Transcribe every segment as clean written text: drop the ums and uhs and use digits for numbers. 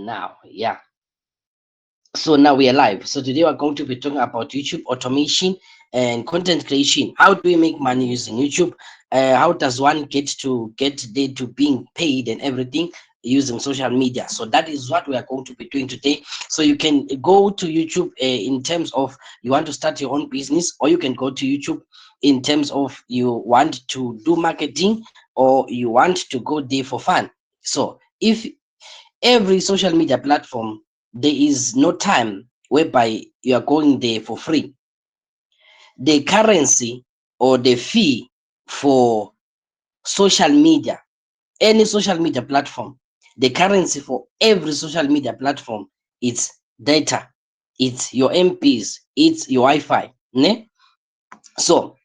Now, yeah. So now we are live. So today we're going to be talking about YouTube automation and content creation. How do we make money using YouTube? How does one get there to being paid and everything using social media? So that is what we are going to be doing today. So you can go to YouTube in terms of you want to start your own business, or you can go to YouTube in terms of you want to do marketing, or you want to go there for fun. So if every social media platform, there is no time whereby you are going there for free. The currency or the fee for social media, any social media platform, the currency for every social media platform, it's data, it's your MPs, it's your Wi-Fi. Ne? So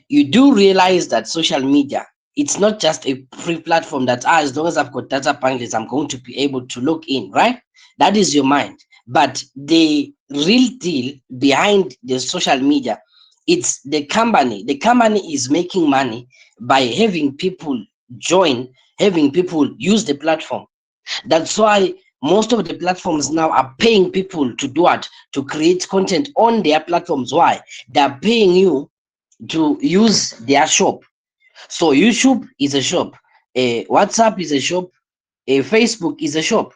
you do realize that social media, it's not just a free platform that as long as I've got data bundles, I'm going to be able to log in, right? That is your mind. But the real deal behind the social media, it's the company. The company is making money by having people join, having people use the platform. That's why most of the platforms now are paying people to do what? To create content on their platforms. Why? They're paying you to use their shop. So YouTube is a shop, WhatsApp is a shop, Facebook is a shop.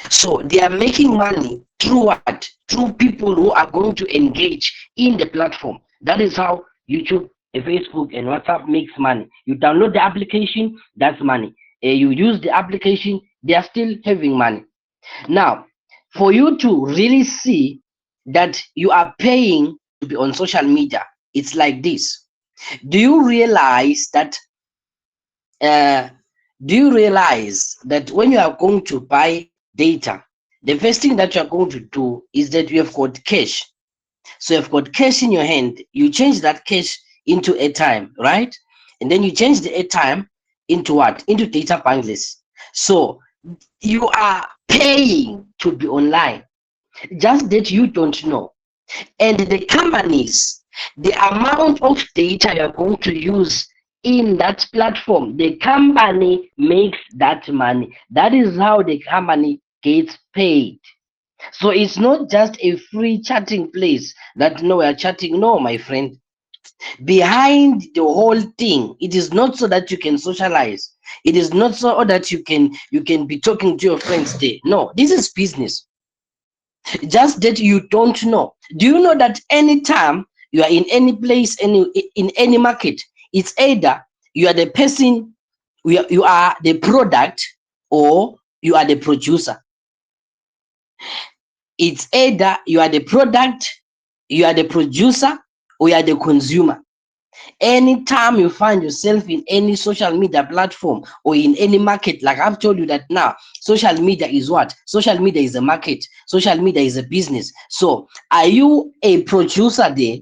So they are making money through what? Through people who are going to engage in the platform. That is how YouTube, Facebook, and WhatsApp makes money. You download the application, that's money. You use the application, they are still having money. Now, for you to really see that you are paying to be on social media, it's like this. Do you realize that uh, when you are going to buy data, the first thing that you are going to do is that you have got cash. So you've got cash in your hand, you change that cash into airtime, right? And then you change the airtime into what? Into data bundles. So you are paying to be online, just that you don't know. And the companies, the amount of data you're going to use in that platform, the company makes that money. That is how the company gets paid. So it's not just a free chatting place that no, we are chatting. No, my friend. Behind the whole thing, it is not so that you can socialize. It is not so that you can be talking to your friends there. No, this is business. Just that you don't know. Do you know that anytime you are in any place, in any market, it's either you are the person, you are the product, or you are the producer. It's either you are the product, you are the producer, or you are the consumer. Anytime you find yourself in any social media platform or in any market, like I've told you that now, social media is what? Social media is a market. Social media is a business. So are you a producer there,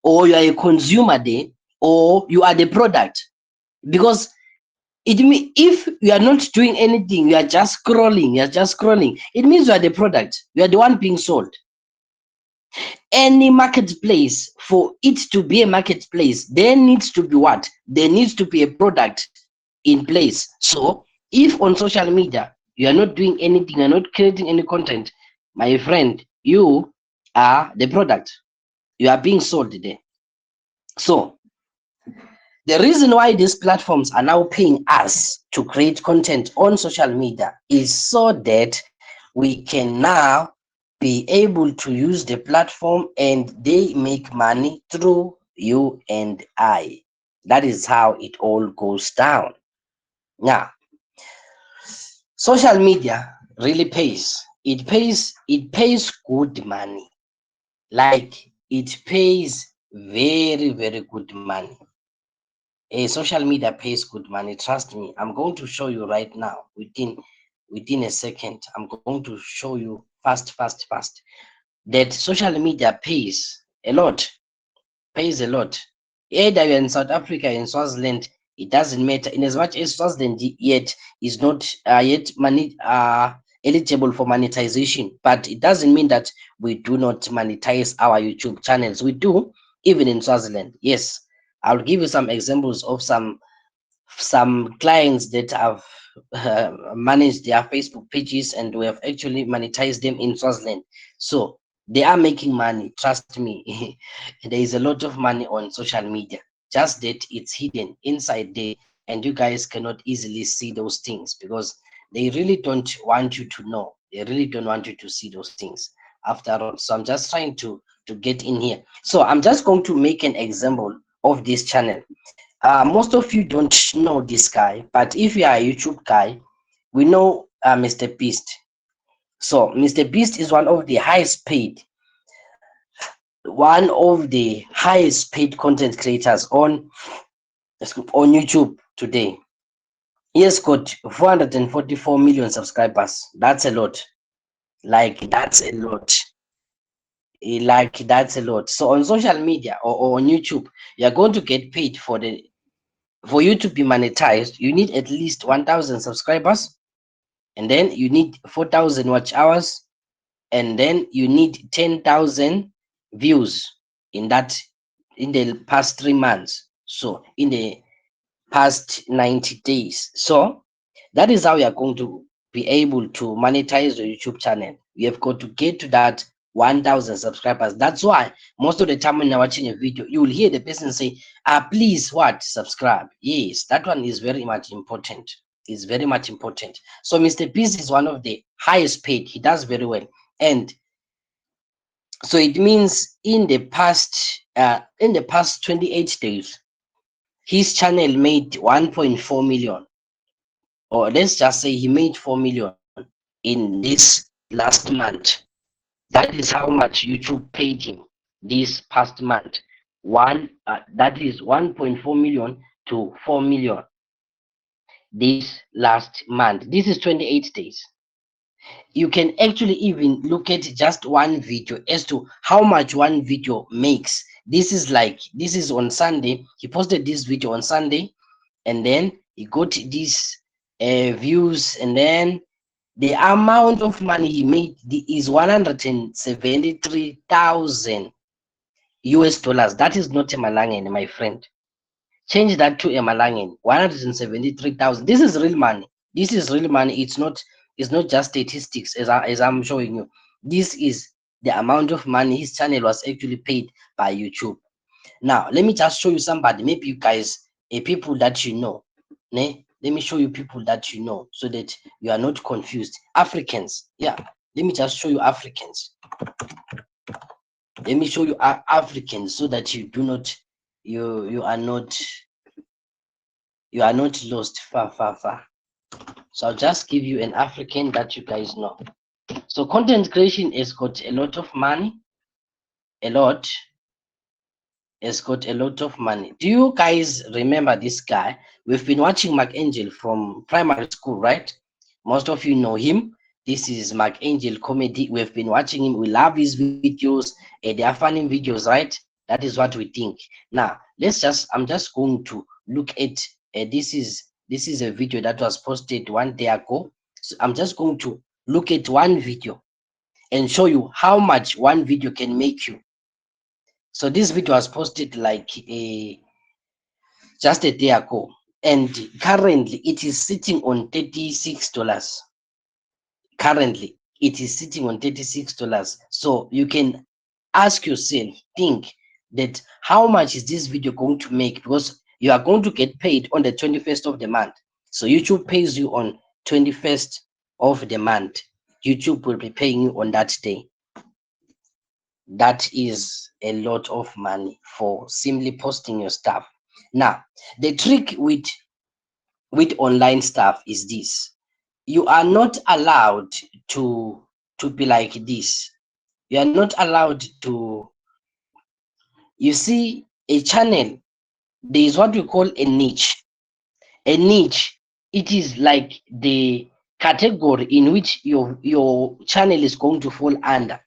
or you are a consumer there, or you are the product? Because it means if you are not doing anything, you are just scrolling, it means you are the product. You are the one being sold. Any marketplace, for it to be a marketplace, there needs to be what? There needs to be a product in place. So if on social media you are not doing anything, you're not creating any content, my friend, you are the product. You are being sold there. So the reason why these platforms are now paying us to create content on social media is so that we can now be able to use the platform and they make money through you and I. That is how it all goes down. Now, social media really pays. It pays good money. Like it pays very, very good money. Social media pays good money. Trust me. I'm going to show you right now within a second. I'm going to show you fast that social media pays a lot. Either you're in South Africa, in Swaziland, it doesn't matter. In as much as Swaziland yet is not yet money eligible for monetization, but it doesn't mean that we do not monetize our YouTube channels. We do, even in Swaziland. Yes, I'll give you some examples of some clients that manage their Facebook pages, and we have actually monetized them in Swaziland. So they are making money. Trust me, there is a lot of money on social media. Just that it's hidden inside there, and you guys cannot easily see those things because they really don't want you to know. They really don't want you to see those things after all. So I'm just trying to get in here. So I'm just going to make an example of this channel. Most of you don't know this guy, but if you are a YouTube guy, we know Mr. Beast. So Mr. Beast is one of the highest paid content creators on YouTube today. He has got 444 million subscribers. That's a lot. Like that's a lot. That's a lot. So on social media or on YouTube, you are going to get paid for you to be monetized. You need at least 1,000 subscribers, and then you need 4,000 watch hours, and then you need 10,000 views in that in the past 3 months. So in the past 90 days. So that is how you are going to be able to monetize your YouTube channel. You have got to get to that 1,000 subscribers. That's why most of the time when you're watching a video, you will hear the person say, please what? Subscribe. Yes, that one is very much important. It's very much important. So Mr. Beast is one of the highest paid. He does very well. And so it means in the past 28 days, his channel made 1.4 million, or let's just say he made 4 million in this last month. That is how much YouTube paid him this past month. That is 1.4 million to 4 million this last month. This is 28 days. You can actually even look at just one video as to how much one video makes. This is on Sunday. He posted this video on Sunday, and then he got these views, and then the amount of money he made is 173,000 US dollars. That is not a Malangen, my friend. Change that to a Malangen. 173,000. This is real money. This is real money. It's not just statistics as I'm showing you. This is the amount of money his channel was actually paid by YouTube. Now, let me just show you somebody. Maybe you guys, people that you know. Ne? Let me show you people that you know so that you are not confused. Africans. Yeah. Let me just show you Africans. Let me show you Africans so that you do not, you are not, you are not lost far. So I'll just give you an African that you guys know. So content creation has got a lot of money. A lot. Has got a lot of money. Do you guys remember this guy? We've been watching Mark Angel from primary school, right? Most of you know him. This is Mark Angel comedy. We've been watching him. We love his videos. They are funny videos, right? That is what we think. Now, I'm just going to look at, this is a video that was posted one day ago. So I'm just going to look at one video and show you how much one video can make you. So this video was posted just a day ago, and currently it is sitting on $36. Currently it is sitting on $36. So you can ask yourself, think that how much is this video going to make, because you are going to get paid on the 21st of the month. So YouTube pays you on 21st of the month. YouTube will be paying you on that day. That is a lot of money for simply posting your stuff. Now, the trick with online stuff is this: you are not allowed to be like this. You are not allowed to, you see, a channel, there is what we call a niche. A niche, it is like the category in which your channel is going to fall under.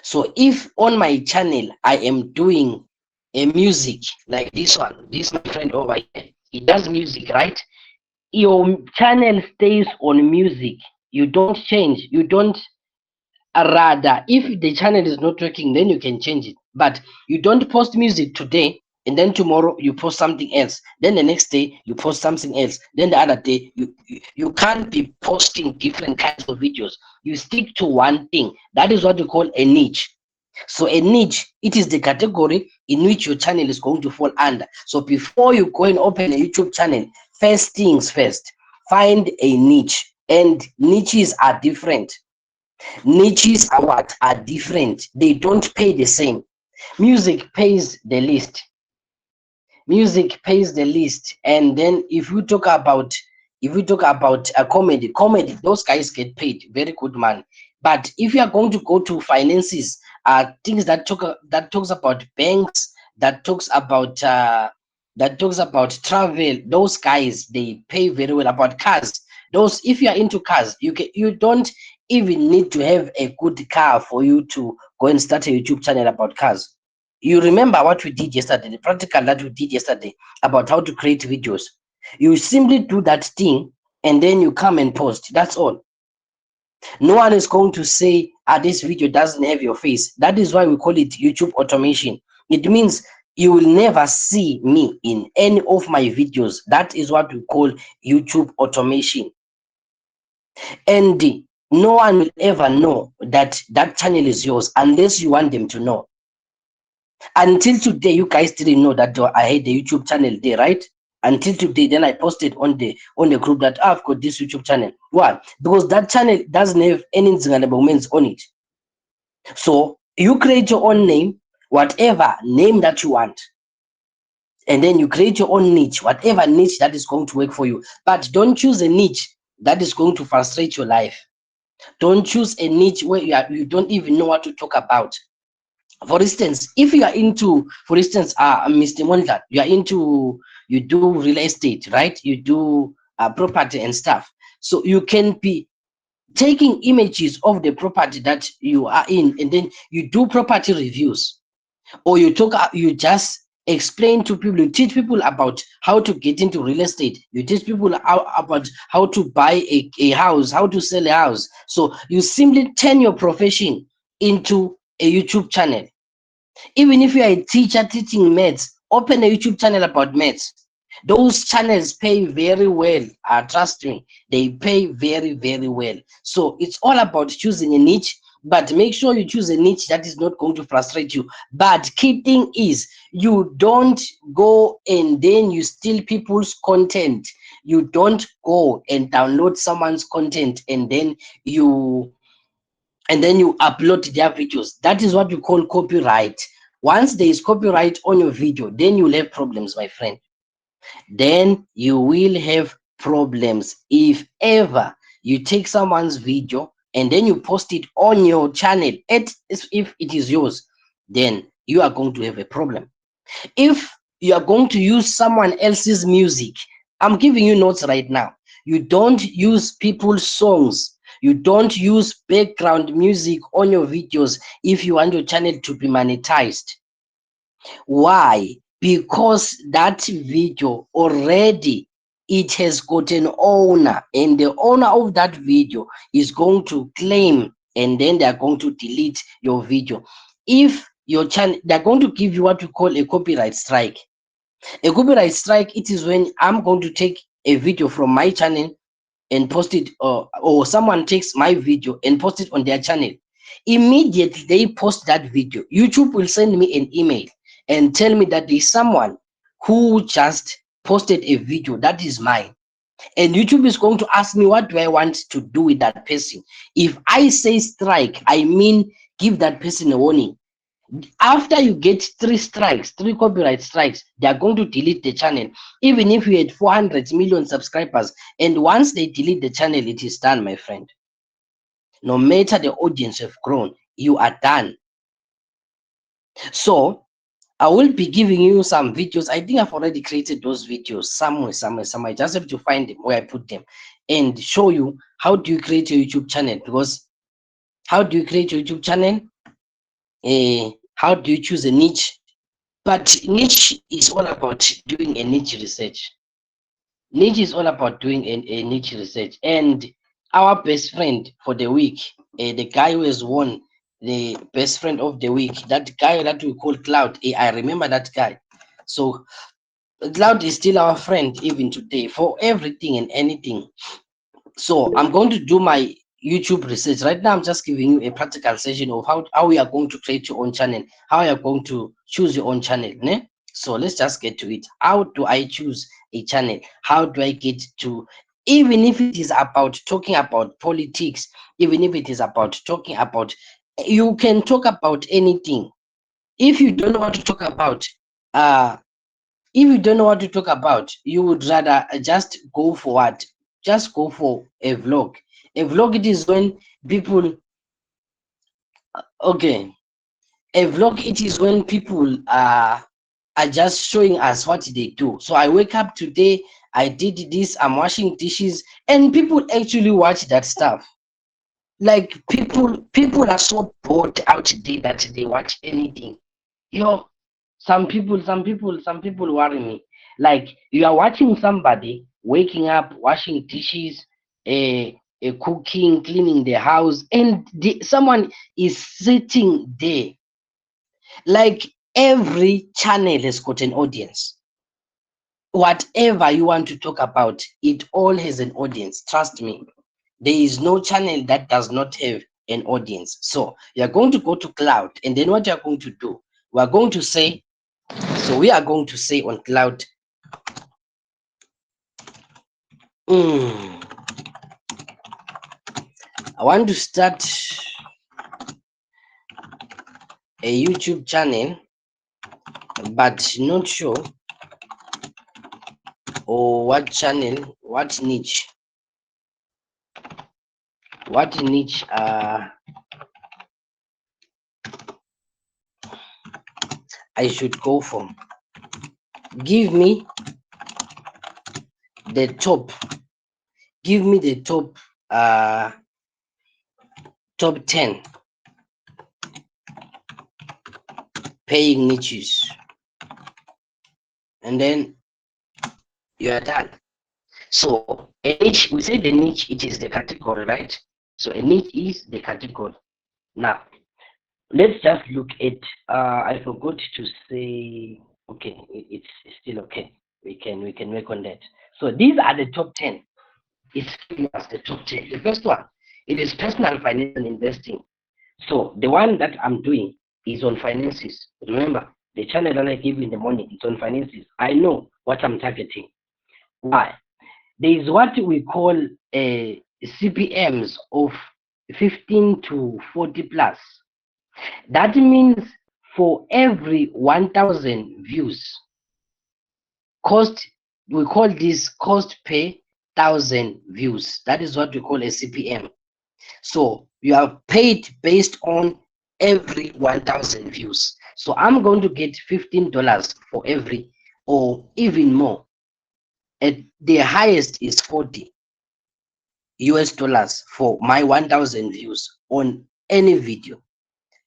So if on my channel I am doing a music like this one, this my friend over here, he does music, right? Your channel stays on music. You don't change. You don't, rather, if the channel is not working, then you can change it. But you don't post music today and then tomorrow you post something else, then the next day you post something else, then the other day you can't be posting different kinds of videos. You stick to one thing. That is what we call a niche. So a niche, it is the category in which your channel is going to fall under. So before you go and open a YouTube channel, first things first, find a niche. And niches are different. Niches are what? Are different. They don't pay the same. Music pays the least. Music pays the least. And then if we talk about a comedy, those guys get paid very good money. But if you are going to go to finances, things that talks about banks, that talks about travel, those guys they pay very well. About cars, those, if you are into cars, you don't even need to have a good car for you to go and start a YouTube channel about cars. You remember what we did yesterday, the practical that we did yesterday about how to create videos. You simply do that thing and then you come and post. That's all. No one is going to say, this video doesn't have your face. That is why we call it YouTube automation. It means you will never see me in any of my videos. That is what we call YouTube automation. And no one will ever know that that channel is yours unless you want them to know. Until today, you guys didn't know that I had the YouTube channel there, right? Until today, then I posted on the group that I've got this YouTube channel. Why? Because that channel doesn't have any moments on it. So you create your own name, whatever name that you want, and then you create your own niche, whatever niche that is going to work for you. But don't choose a niche that is going to frustrate your life. Don't choose a niche where you don't even know what to talk about. For instance, if you are into, for instance, Mr. Monta, you do real estate, right? You do property and stuff. So you can be taking images of the property that you are in, and then you do property reviews, or you just explain to people, you teach people about how to get into real estate, you teach people about how to buy a house, how to sell a house. So you simply turn your profession into a YouTube channel. Even if you are a teacher teaching maths, open a YouTube channel about maths. Those channels pay very well. Trust me, they pay very, very well. So it's all about choosing a niche, but make sure you choose a niche that is not going to frustrate you. But key thing is, you don't go and then you steal people's content. You don't go and download someone's content you and then you upload their videos. That is what we call copyright. Once there is copyright on your video, then you'll have problems, my friend. Then you will have problems if ever you take someone's video and then you post it on your channel as if it is yours. Then you are going to have a problem. If you are going to use someone else's music, I'm giving you notes right now. You don't use people's songs. You don't use background music on your videos if you want your channel to be monetized. Why? Because that video already, it has got an owner, and the owner of that video is going to claim, and then they're going to delete your video. If your channel, they're going to give you what we call a copyright strike. A copyright strike, it is when I'm going to take a video from my channel and post it, or someone takes my video and post it on their channel. Immediately they post that video, YouTube will send me an email and tell me that there's someone who just posted a video that is mine, and YouTube is going to ask me what do I want to do with that person. If I say strike, I mean give that person a warning. After you get 3 strikes, 3 copyright strikes, they are going to delete the channel. Even if you had 400 million subscribers, and once they delete the channel, it is done, my friend. No matter the audience have grown, you are done. So I will be giving you some videos. I think I've already created those videos somewhere. I just have to find them where I put them and show you how do you create your YouTube channel. Because how do you create your YouTube channel? How do you choose a niche? But niche is all about doing a niche research. Niche is all about doing a niche research. And our best friend for the week, the guy who has won the best friend of the week, that guy that we call Cloud AI, remember that guy. So cloud is still our friend even today for everything and anything. So I'm going to do my YouTube research right now. I'm just giving you a practical session of how we are going to create your own channel, how you are going to choose your own channel, ne? So let's just get to it. How do I choose a channel? How do I get to, even if it is about talking about politics, even if it is about talking about, you can talk about anything. If you don't know what to talk about, uh if you don't know what to talk about, you would rather just go for what? Just go for a vlog. A vlog, it is when people, okay, a vlog, it is when people are just showing us what they do. So I wake up today, I did this, I'm washing dishes, and people actually watch that stuff. Like people are so bored out there that they watch anything. Yo, some people worry me. Like you are watching somebody waking up, washing dishes, cooking, cleaning the house, and someone is sitting there. Like every channel has got an audience. Whatever you want to talk about, it all has an audience. Trust me. There is no channel that does not have an audience. So you're going to go to cloud, and then what you're going to do, we're going to say, so we are going to say on cloud, I want to start a YouTube channel, but not sure or what channel, what niche I should go for. Give me the top, give me the uh top 10 paying niches, and then you are done. So a niche, we say the niche, it is the category, right? So a niche is the category. Now let's just look at, I forgot to say, okay, it's still okay. We can work on that. So these are the top 10. It's giving us the top 10. The first one, it is personal finance and investing. So the one that I'm doing is on finances. Remember, the channel that I give you in the morning, it's on finances. I know what I'm targeting. Why? There is what we call CPMs of 15 to 40 plus. That means for every 1,000 views, cost, we call this cost per thousand views. That is what we call a CPM. So you are paid based on every 1,000 views. So I'm going to get $15 for every, or even more. At the highest is 40 US dollars for my 1,000 views on any video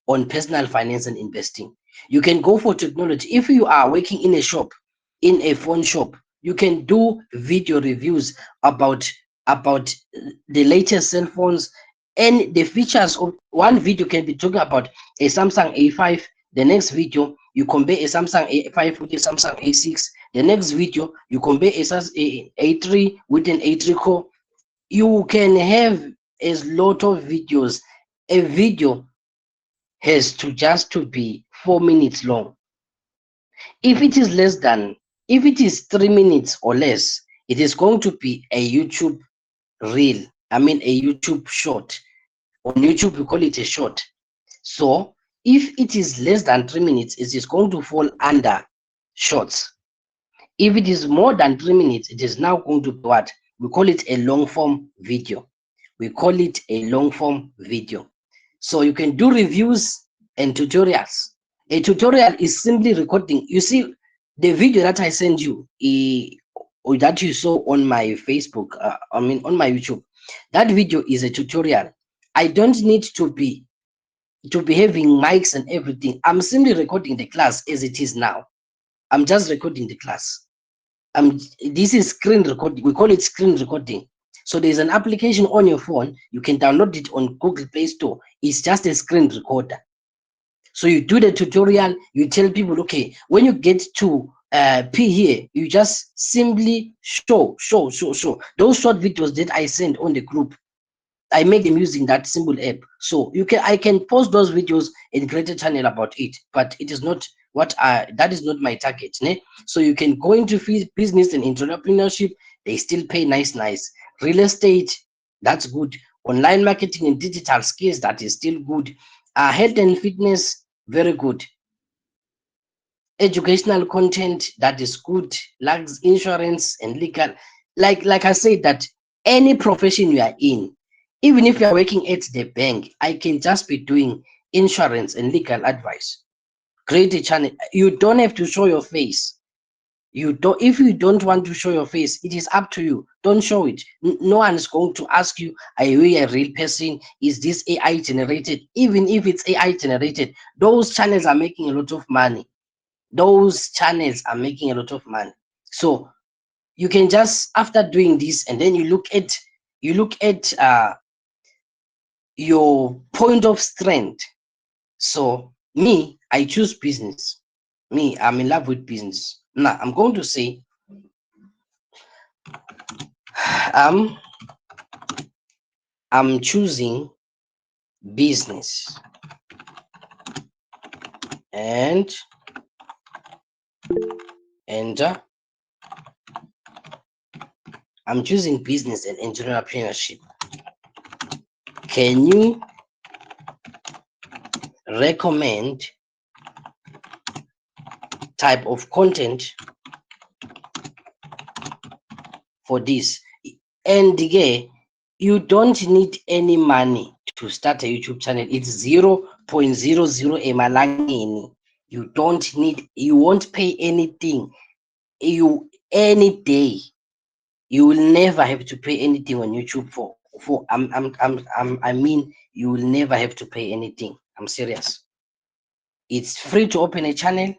on personal finance and investing. You can go for technology. If you are working in a shop, in a phone shop, you can do video reviews about the latest cell phones and the features of one video. Can be talking about a Samsung A5. The next video you compare a Samsung A5 with a Samsung A6. The next video you compare a A3 with an A3 core. You can have a lot of videos. A video has to just to be 4 minutes long. If it is less than, if it is 3 minutes or less, it is going to be a YouTube reel. I mean a YouTube short. On YouTube we call it a short. So if it is less than 3 minutes, it is going to fall under shorts. If it is more than 3 minutes, it is now going to be what? We call it a long form video. We call it a long form video. So you can do reviews and tutorials. A tutorial is simply recording. You see, the video that I send you, or that you saw on my Facebook, I mean on my YouTube, that video is a tutorial. I don't need to be having mics and everything. I'm simply recording the class as it is now. I'm just recording the class. This is screen recording. We call it screen recording. So there's an application on your phone. You can download it on Google Play Store. It's just a screen recorder. So you do the tutorial. You tell people, okay, when you get to P here, you just simply show. Those short videos that I send on the group, I make them using that simple app. So I can post those videos and create a channel about it, but it is not that is not my target. Ne? So you can go into business and entrepreneurship, they still pay nice. Real estate, that's good. Online marketing and digital skills, that is still good. Health and fitness, very good. Educational content, that is good. Like insurance and legal, like I said, that any profession you are in, even if you are working at the bank, I can just be doing insurance and legal advice. Create a channel. You don't have to show your face. You don't. If you don't want to show your face, it is up to you. Don't show it. No one is going to ask you, are you a real person? Is this AI generated? Even if it's AI generated, those channels are making a lot of money. Those channels are making a lot of money. So you can just, after doing this, and then you look at your point of strength. So me, I choose business. Me, I'm in love with business. Now I'm going to say um I'm choosing business, and I'm choosing business and entrepreneurship. Can you recommend type of content for this? And again, you don't need any money to start a YouTube channel. It's 0.00 emalangeni. You won't pay anything. Any day, you will never have to pay anything on YouTube I mean, you will never have to pay anything. I'm serious. It's free to open a channel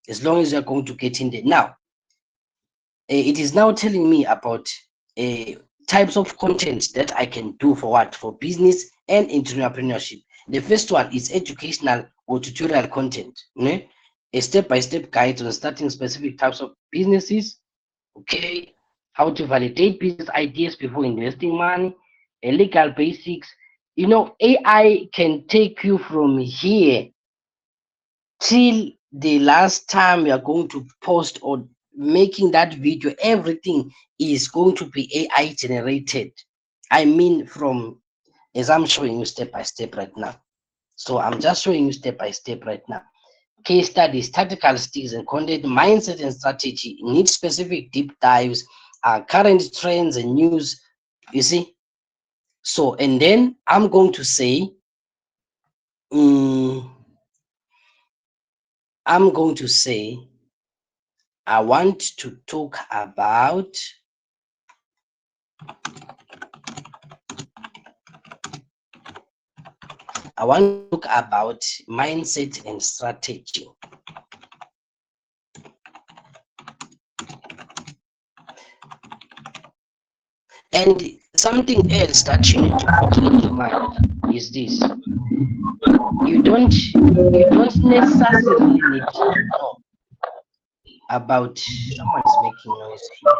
as long as you're going to get in there. Now, it is now telling me about types of content that I can do for what? For business and entrepreneurship. The first one is educational or tutorial content. Ne? A step-by-step guide on starting specific types of businesses. Okay, how to validate business ideas before investing money, a legal basics. AI can take you from here till the last time we are going to post or making that video. Everything is going to be AI generated. I mean, from, as I'm showing you step by step right now. So I'm just showing you step by step right now. Case studies, tactical skills and content, mindset and strategy, need specific deep dives, current trends and news. You see? So, and then I'm going to say, I'm going to say, I want to talk about mindset and strategy. And something else that you need to put in your mind is this. You don't necessarily need to know about, someone is making noise here.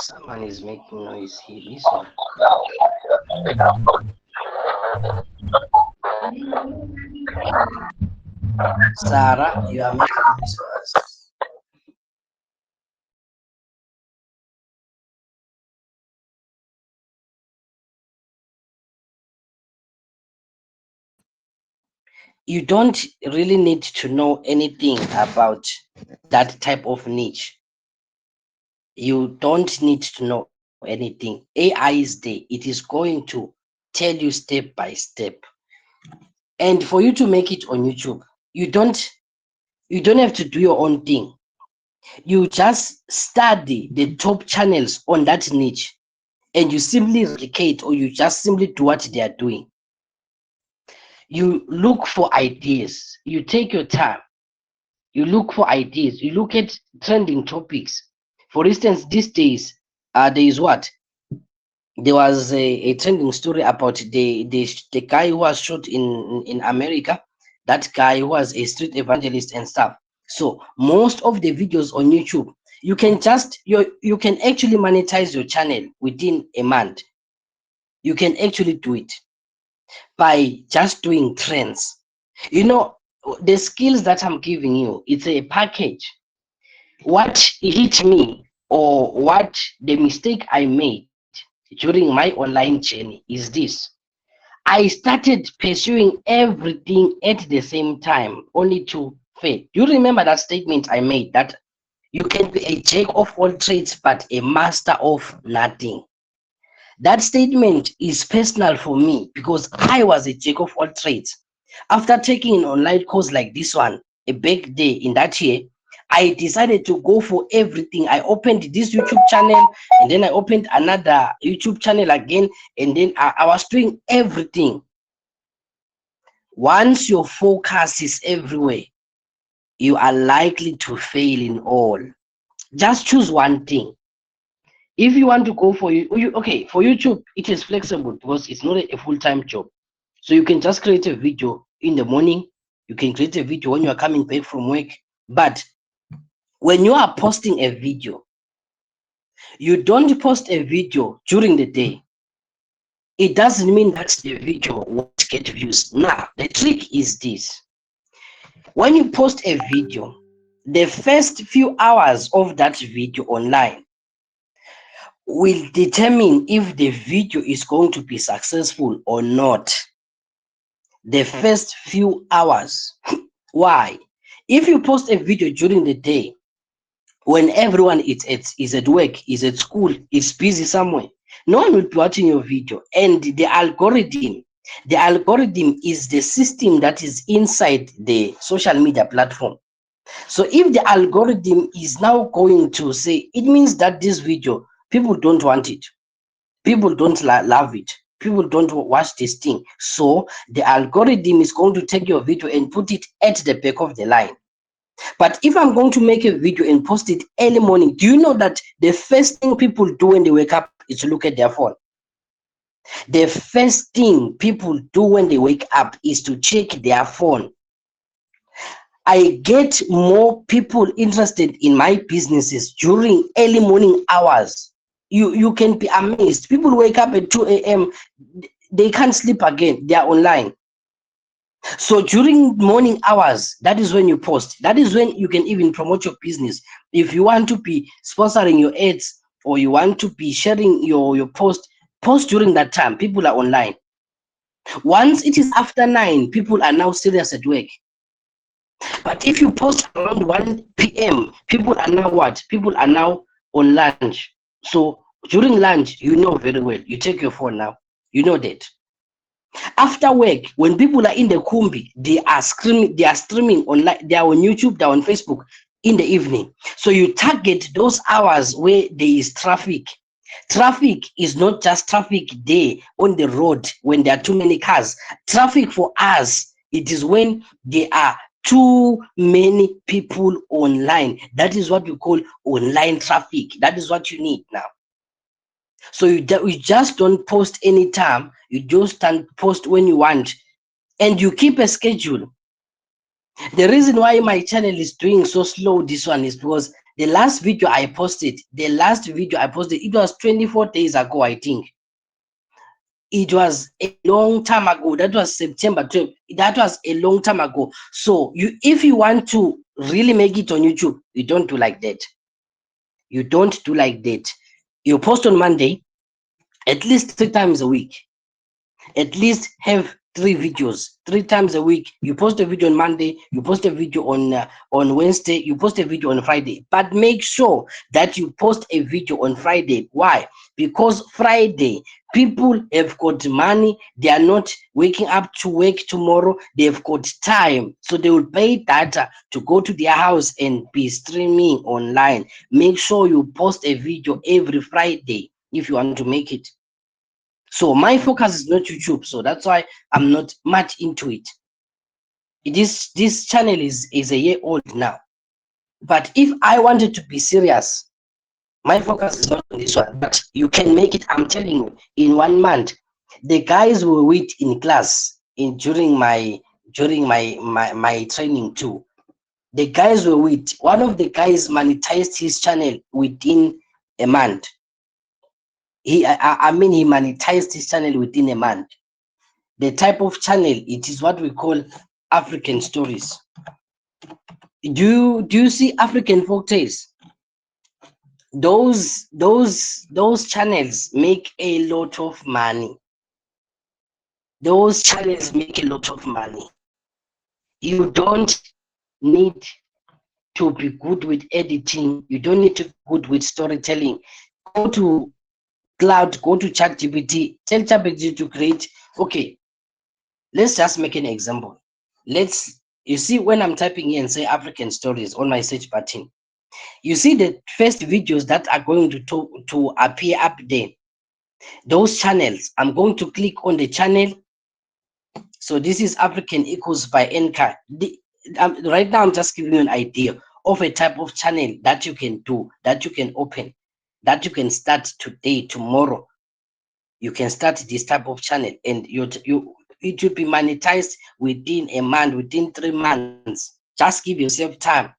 Someone is making noise here. This one. Sarah, you are making noise for us. You don't really need to know anything about that type of niche. You don't need to know anything. AI is there. It is going to tell you step by step. And for you to make it on YouTube, you don't have to do your own thing. You just study the top channels on that niche, and you simply replicate, or you just simply do what they are doing. You look for ideas. You take your time. You look for ideas. You look at trending topics. For instance, these days, there is what? There was a trending story about the guy who was shot in America. that guy who was a street evangelist and stuff. So most of the videos on YouTube, you can just you can actually monetize your channel within a month. You can actually do it by just doing trends. You know, the skills that I'm giving you, it's a package. What hit me, or what the mistake I made during my online journey is this. I started pursuing everything at the same time, only to fail. You remember that statement I made, that you can be a jack of all trades, but a master of nothing. That statement is personal for me because I was a jack of all trades. After taking an online course like this one, a big day in that year, I decided to go for everything. I opened this YouTube channel, and then I opened another YouTube channel again, and then I was doing everything. Once your focus is everywhere, you are likely to fail in all. Just choose one thing. If you want to go for okay, for YouTube, it is flexible because it's not a full-time job. So you can just create a video in the morning. You can create a video when you are coming back from work. But when you are posting a video, you don't post a video during the day. It doesn't mean that the video won't get views. Now, the trick is this. When you post a video, the first few hours of that video online will determine if the video is going to be successful or not. The first few hours. Why? If you post a video during the day, when everyone is at work, is at school, is busy somewhere, no one will be watching your video. And the algorithm is the system that is inside the social media platform. So if the algorithm is now going to say, it means that this video, people don't want it, people don't love it, people don't watch this thing. So the algorithm is going to take your video and put it at the back of the line. But if I'm going to make a video and post it early morning, do you know that the first thing people do when they wake up is to look at their phone? The first thing people do when they wake up is to check their phone. I get more people interested in my businesses during early morning hours. You can be amazed. People wake up at 2 a.m. They can't sleep again. They are online. So during morning hours, that is when you post. That is when you can even promote your business. If you want to be sponsoring your ads, or you want to be sharing your post during that time. People are online. Once it is after 9, people are now serious at work. But if you post around 1 p.m., people are now what? People are now on lunch. So during lunch, you know very well, you take your phone now. You know that. After work, when people are in the kumbi, they are streaming online, they are on YouTube, they are on Facebook in the evening. So you target those hours where there is traffic. Traffic is not just traffic there on the road when there are too many cars. Traffic for us, it is when there are too many people online. That is what we call online traffic. That is what you need now. So you just don't post anytime. You just don't post when you want, and you keep a schedule. The reason why my channel is doing so slow, this one, is because the last video I posted, it was 24 days ago, I think. It was a long time ago. That was September 12th. That was a long time ago. So if you want to really make it on YouTube, you don't do like that. You don't do like that. You post on Monday, at least 3 times a week. At least have 3 videos 3 times a week. You post a video on Monday, you post a video on Wednesday, you post a video on Friday. But make sure that you post a video on Friday. Why? Because Friday, people have got money. They are not waking up to work tomorrow. They've got time, so they will pay data to go to their house and be streaming online. Make sure you post a video every Friday if you want to make it. So my focus is not YouTube, so that's why I'm not much into it. This channel is a year old now. But if I wanted to be serious, my focus is not on this one. But you can make it, I'm telling you, in 1 month. The guys were with in class during during my training too. The guys were with one of the guys monetized his channel within a month. He monetized his channel within a month. The type of channel, it is what we call African stories. Do you see African folk tales? Those channels make a lot of money. Those channels make a lot of money. You don't need to be good with editing. You don't need to be good with storytelling. Go to cloud, go to ChatGPT, tell ChatGPT to create. Okay, let's just make an example. You see, when I'm typing in, say, African stories on my search button, you see the first videos that are going to appear up there. Those channels, I'm going to click on the channel. So this is African Equals by Enka. Right now, I'm just giving you an idea of a type of channel that you can do, that you can open, that you can start today, tomorrow. You can start this type of channel, and it will be monetized within a month, within 3 months. Just give yourself time.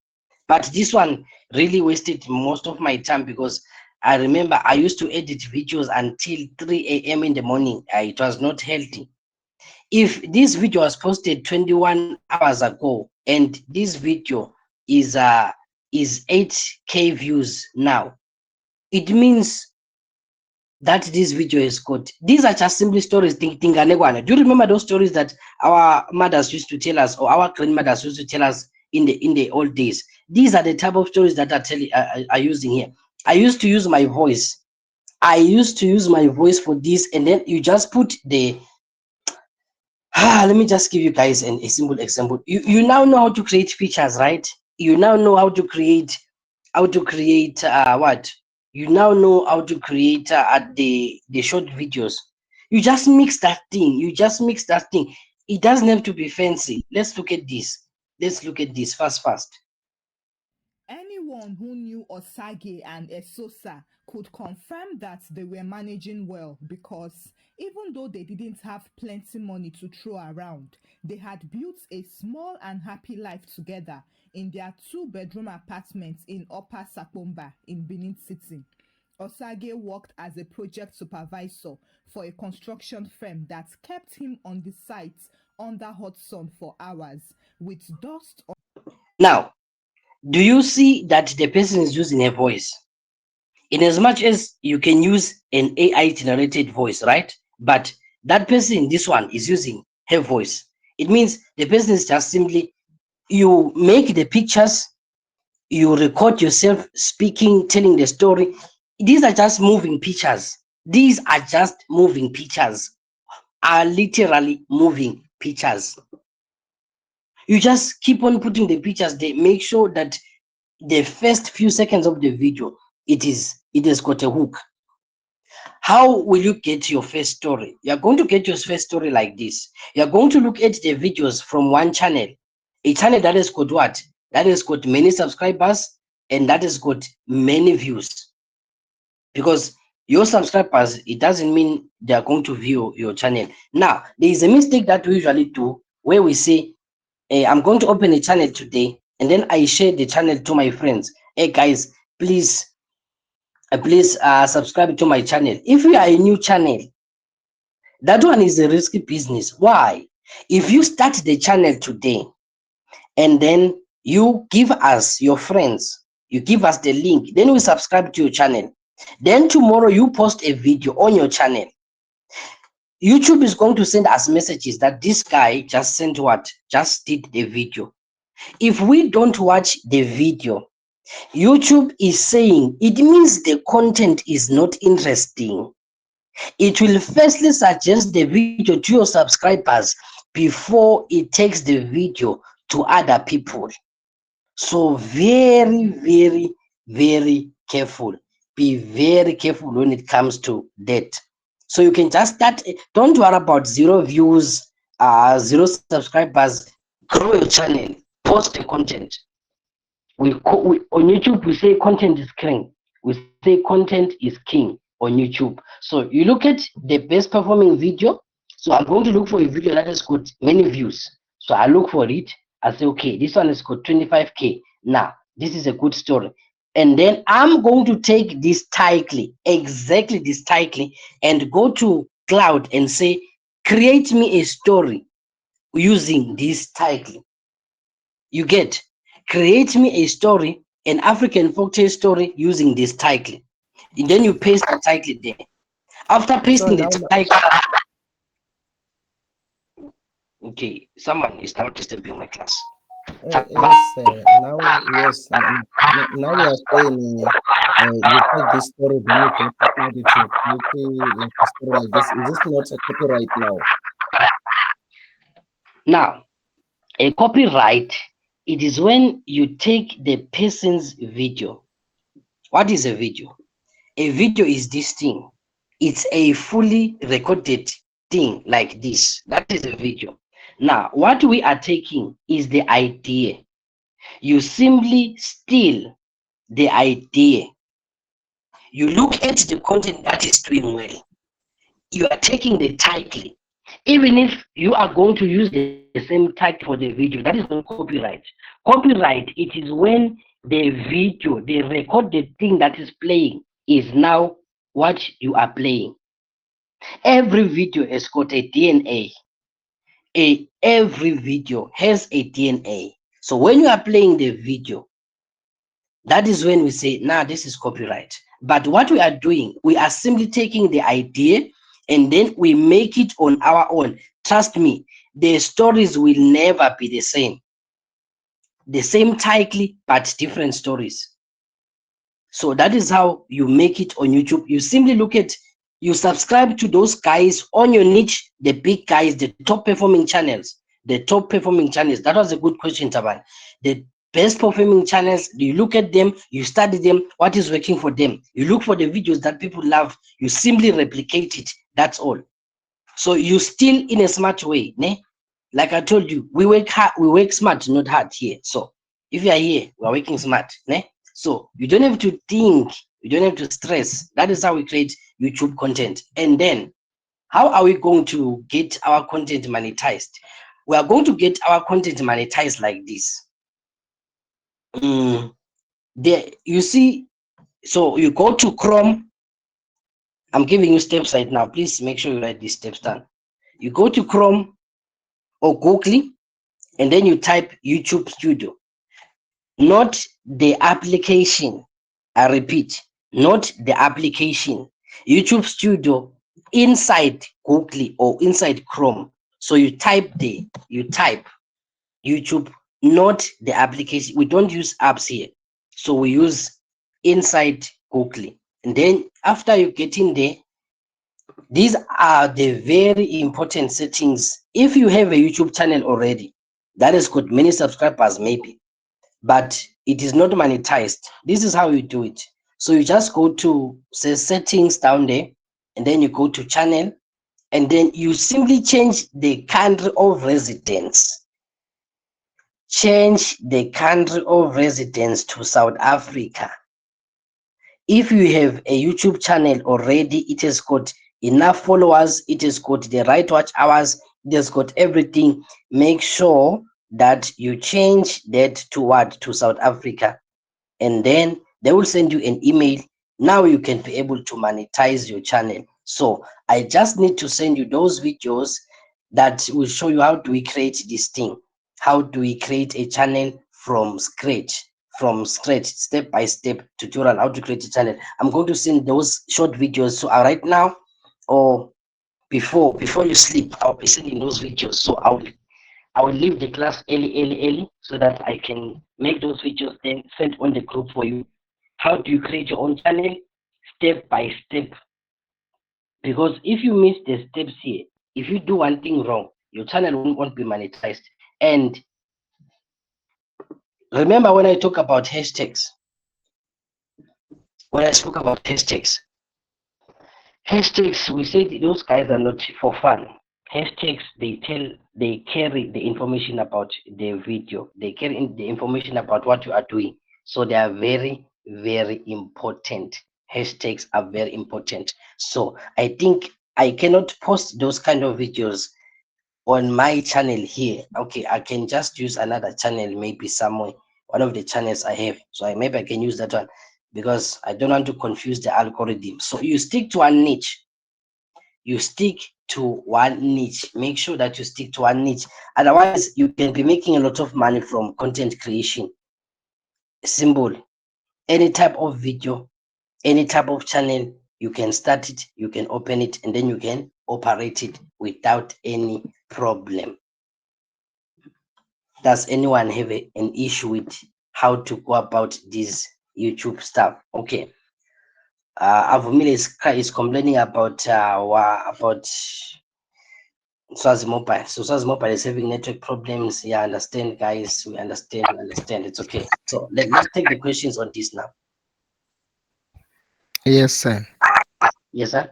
But this one really wasted most of my time, because I remember I used to edit videos until 3 a.m. in the morning. It was not healthy. If this video was posted 21 hours ago and this video is 8K views now, it means that this video is good. These are just simply stories. Do you remember those stories that our mothers used to tell us, or our grandmothers used to tell us in the old days? These are the type of stories that are using here. I used to use my voice. For this, and then you just put the let me just give you guys a simple example. You now know how to create pictures, right? You now know how to create what? You now know how to create the short videos. You just mix that thing. It doesn't have to be fancy. Let's look at this. Fast. Anyone who knew Osage and Esosa could confirm that they were managing well, because even though they didn't have plenty money to throw around, they had built a small and happy life together in their 2-bedroom apartment in Upper Sapomba in Benin City. Osage worked as a project supervisor for a construction firm that kept him on the site under hot sun for hours with dust. Now, do you see that the person is using a voice? In as much as you can use an AI generated voice, right? But that person, this one, is using her voice. It means the person is just simply, you make the pictures, you record yourself speaking, telling the story. These are just moving pictures. Are literally moving pictures. You just keep on putting the pictures. They make sure that the first few seconds of the video, it has got a hook. How will you get your first story? You're going to get your first story like this. You're going to look at the videos from one channel, a channel that has got what? That has got many subscribers and that has got many views. Because your subscribers, it doesn't mean they are going to view your channel. Now, there is a mistake that we usually do where we say, hey, I'm going to open a channel today, and then I share the channel to my friends. Hey guys, please subscribe to my channel. If you are a new channel, that one is a risky business. Why? If you start the channel today and then you give us your friends, you give us the link, then we subscribe to your channel, then tomorrow you post a video on your channel, YouTube is going to send us messages that this guy just sent what? Just did the video. If we don't watch the video, YouTube is saying it means the content is not interesting. It will firstly suggest the video to your subscribers before it takes the video to other people. So very, very, very careful. Be very careful when it comes to that. So you can just start. Don't worry about 0 views, 0 subscribers. Grow your channel. Post the content. On YouTube we say content is king. We say content is king on YouTube. So you look at the best performing video. So I'm going to look for a video that has got many views. So I look for it. I say, okay, this one has got 25K. Now, this is a good story. And then I'm going to take this title, exactly this title, and go to cloud and say, create me a story using this title. You get, create me a story, an African folktale story using this title. And then you paste the title there. After So pasting the now, title, okay, someone is now disturbing my class. yes, now, yes, now you are saying you take this story, then you go to cloud it to create like a story like this. Is this not a copyright now? Now, a copyright, it is when you take the person's video. What is a video? A video is this thing. It's a fully recorded thing like this. That is a video. Now, what we are taking is the idea. You simply steal the idea. You look at the content that is doing well. You are taking the title. Even if you are going to use the same title for the video, that is not copyright. Copyright, it is when the video, the recorded thing that is playing is now what you are playing. Every video has got a DNA. Every video has a DNA. So when you are playing the video, that is when we say, nah, this is copyright. But what we are doing, we are simply taking the idea and then we make it on our own. Trust me, the stories will never be the same. The same title, but different stories. So that is how you make it on YouTube. You simply look at, you subscribe to those guys on your niche, the big guys, the top performing channels, the top performing channels. That was a good question, Taban. The best performing channels, you look at them, you study them, what is working for them. You look for the videos that people love, you simply replicate it. That's all. So you still in a smart way, ne? Like I told you, we work hard, we work smart, not hard here. So if you are here, we are working smart, ne? So you don't have to think, you don't have to stress. That is how we create YouTube content. And then how are we going to get our content monetized? We are going to get our content monetized like this. There, you see, so you go to Chrome. I'm giving you steps right now. Please make sure you write these steps down. You go to Chrome or Google, and then you type YouTube Studio, not the application. I repeat, not the application. YouTube Studio inside Google or inside Chrome. So you type YouTube, not the application. We don't use apps here. So we use inside Google. And then after you get in there, these are the very important settings. If you have a YouTube channel already, that has got many subscribers, maybe, but it is not monetized. This is how you do it. So you just go to say settings down there, and then you go to channel, and then you simply change the country of residence. Change the country of residence to South Africa. If you have a YouTube channel already, it has got enough followers, it has got the right watch hours, it has got everything. Make sure that you change that to what? To South Africa. And then they will send you an email. Now you can be able to monetize your channel. So I just need to send you those videos that will show you how do we create this thing. How do we create a channel from scratch, step by step tutorial, how to create a channel. I'm going to send those short videos. So right now, or before you sleep, I'll be sending those videos. So I will leave the class early so that I can make those videos then send on the group for you. How do you create your own channel? Step by step. Because if you miss the steps here, if you do one thing wrong, your channel won't be monetized. And remember when I talk about hashtags, when I spoke about hashtags, we said those guys are not for fun. Hashtags, they carry the information about the video. They carry the information about what you are doing. So they are very, very important. Hashtags are very important. So I think I cannot post those kind of videos on my channel here, okay, I can just use another channel, maybe somewhere, one of the channels I have. So maybe I can use that one because I don't want to confuse the algorithm. So you stick to one niche. You stick to one niche. Make sure that you stick to one niche. Otherwise, you can be making a lot of money from content creation. Simple. Any type of video, any type of channel, you can start it, you can open it, and then you can operate it without any problem. Does anyone have an issue with how to go about this YouTube stuff? Okay. Avumile is complaining about Swazi Mobile. So Swazi Mobile is having network problems. Yeah, understand, guys. We understand. We understand. It's okay. So let's take the questions on this now. Yes, sir. Yes, sir.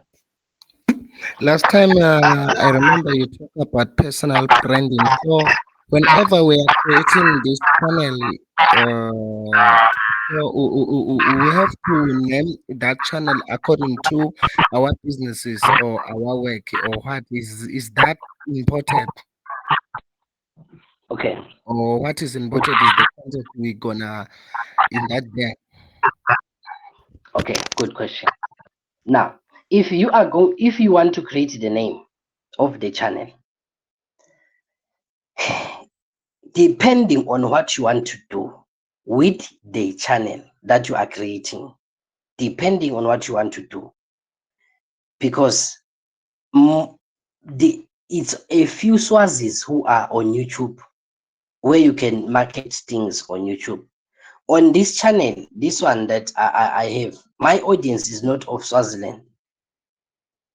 Last time, I remember you talked about personal branding. So whenever we are creating this channel, so we have to name that channel according to our businesses or our work, or what is that important? Okay. Or what is important is the content we gonna in that there. Okay. Good question. Now, if you want to create the name of the channel, depending on what you want to do with the channel that you are creating, depending on what you want to do, because it's a few Swazis who are on YouTube where you can market things on YouTube. On this channel, this one that I have, my audience is not of Swaziland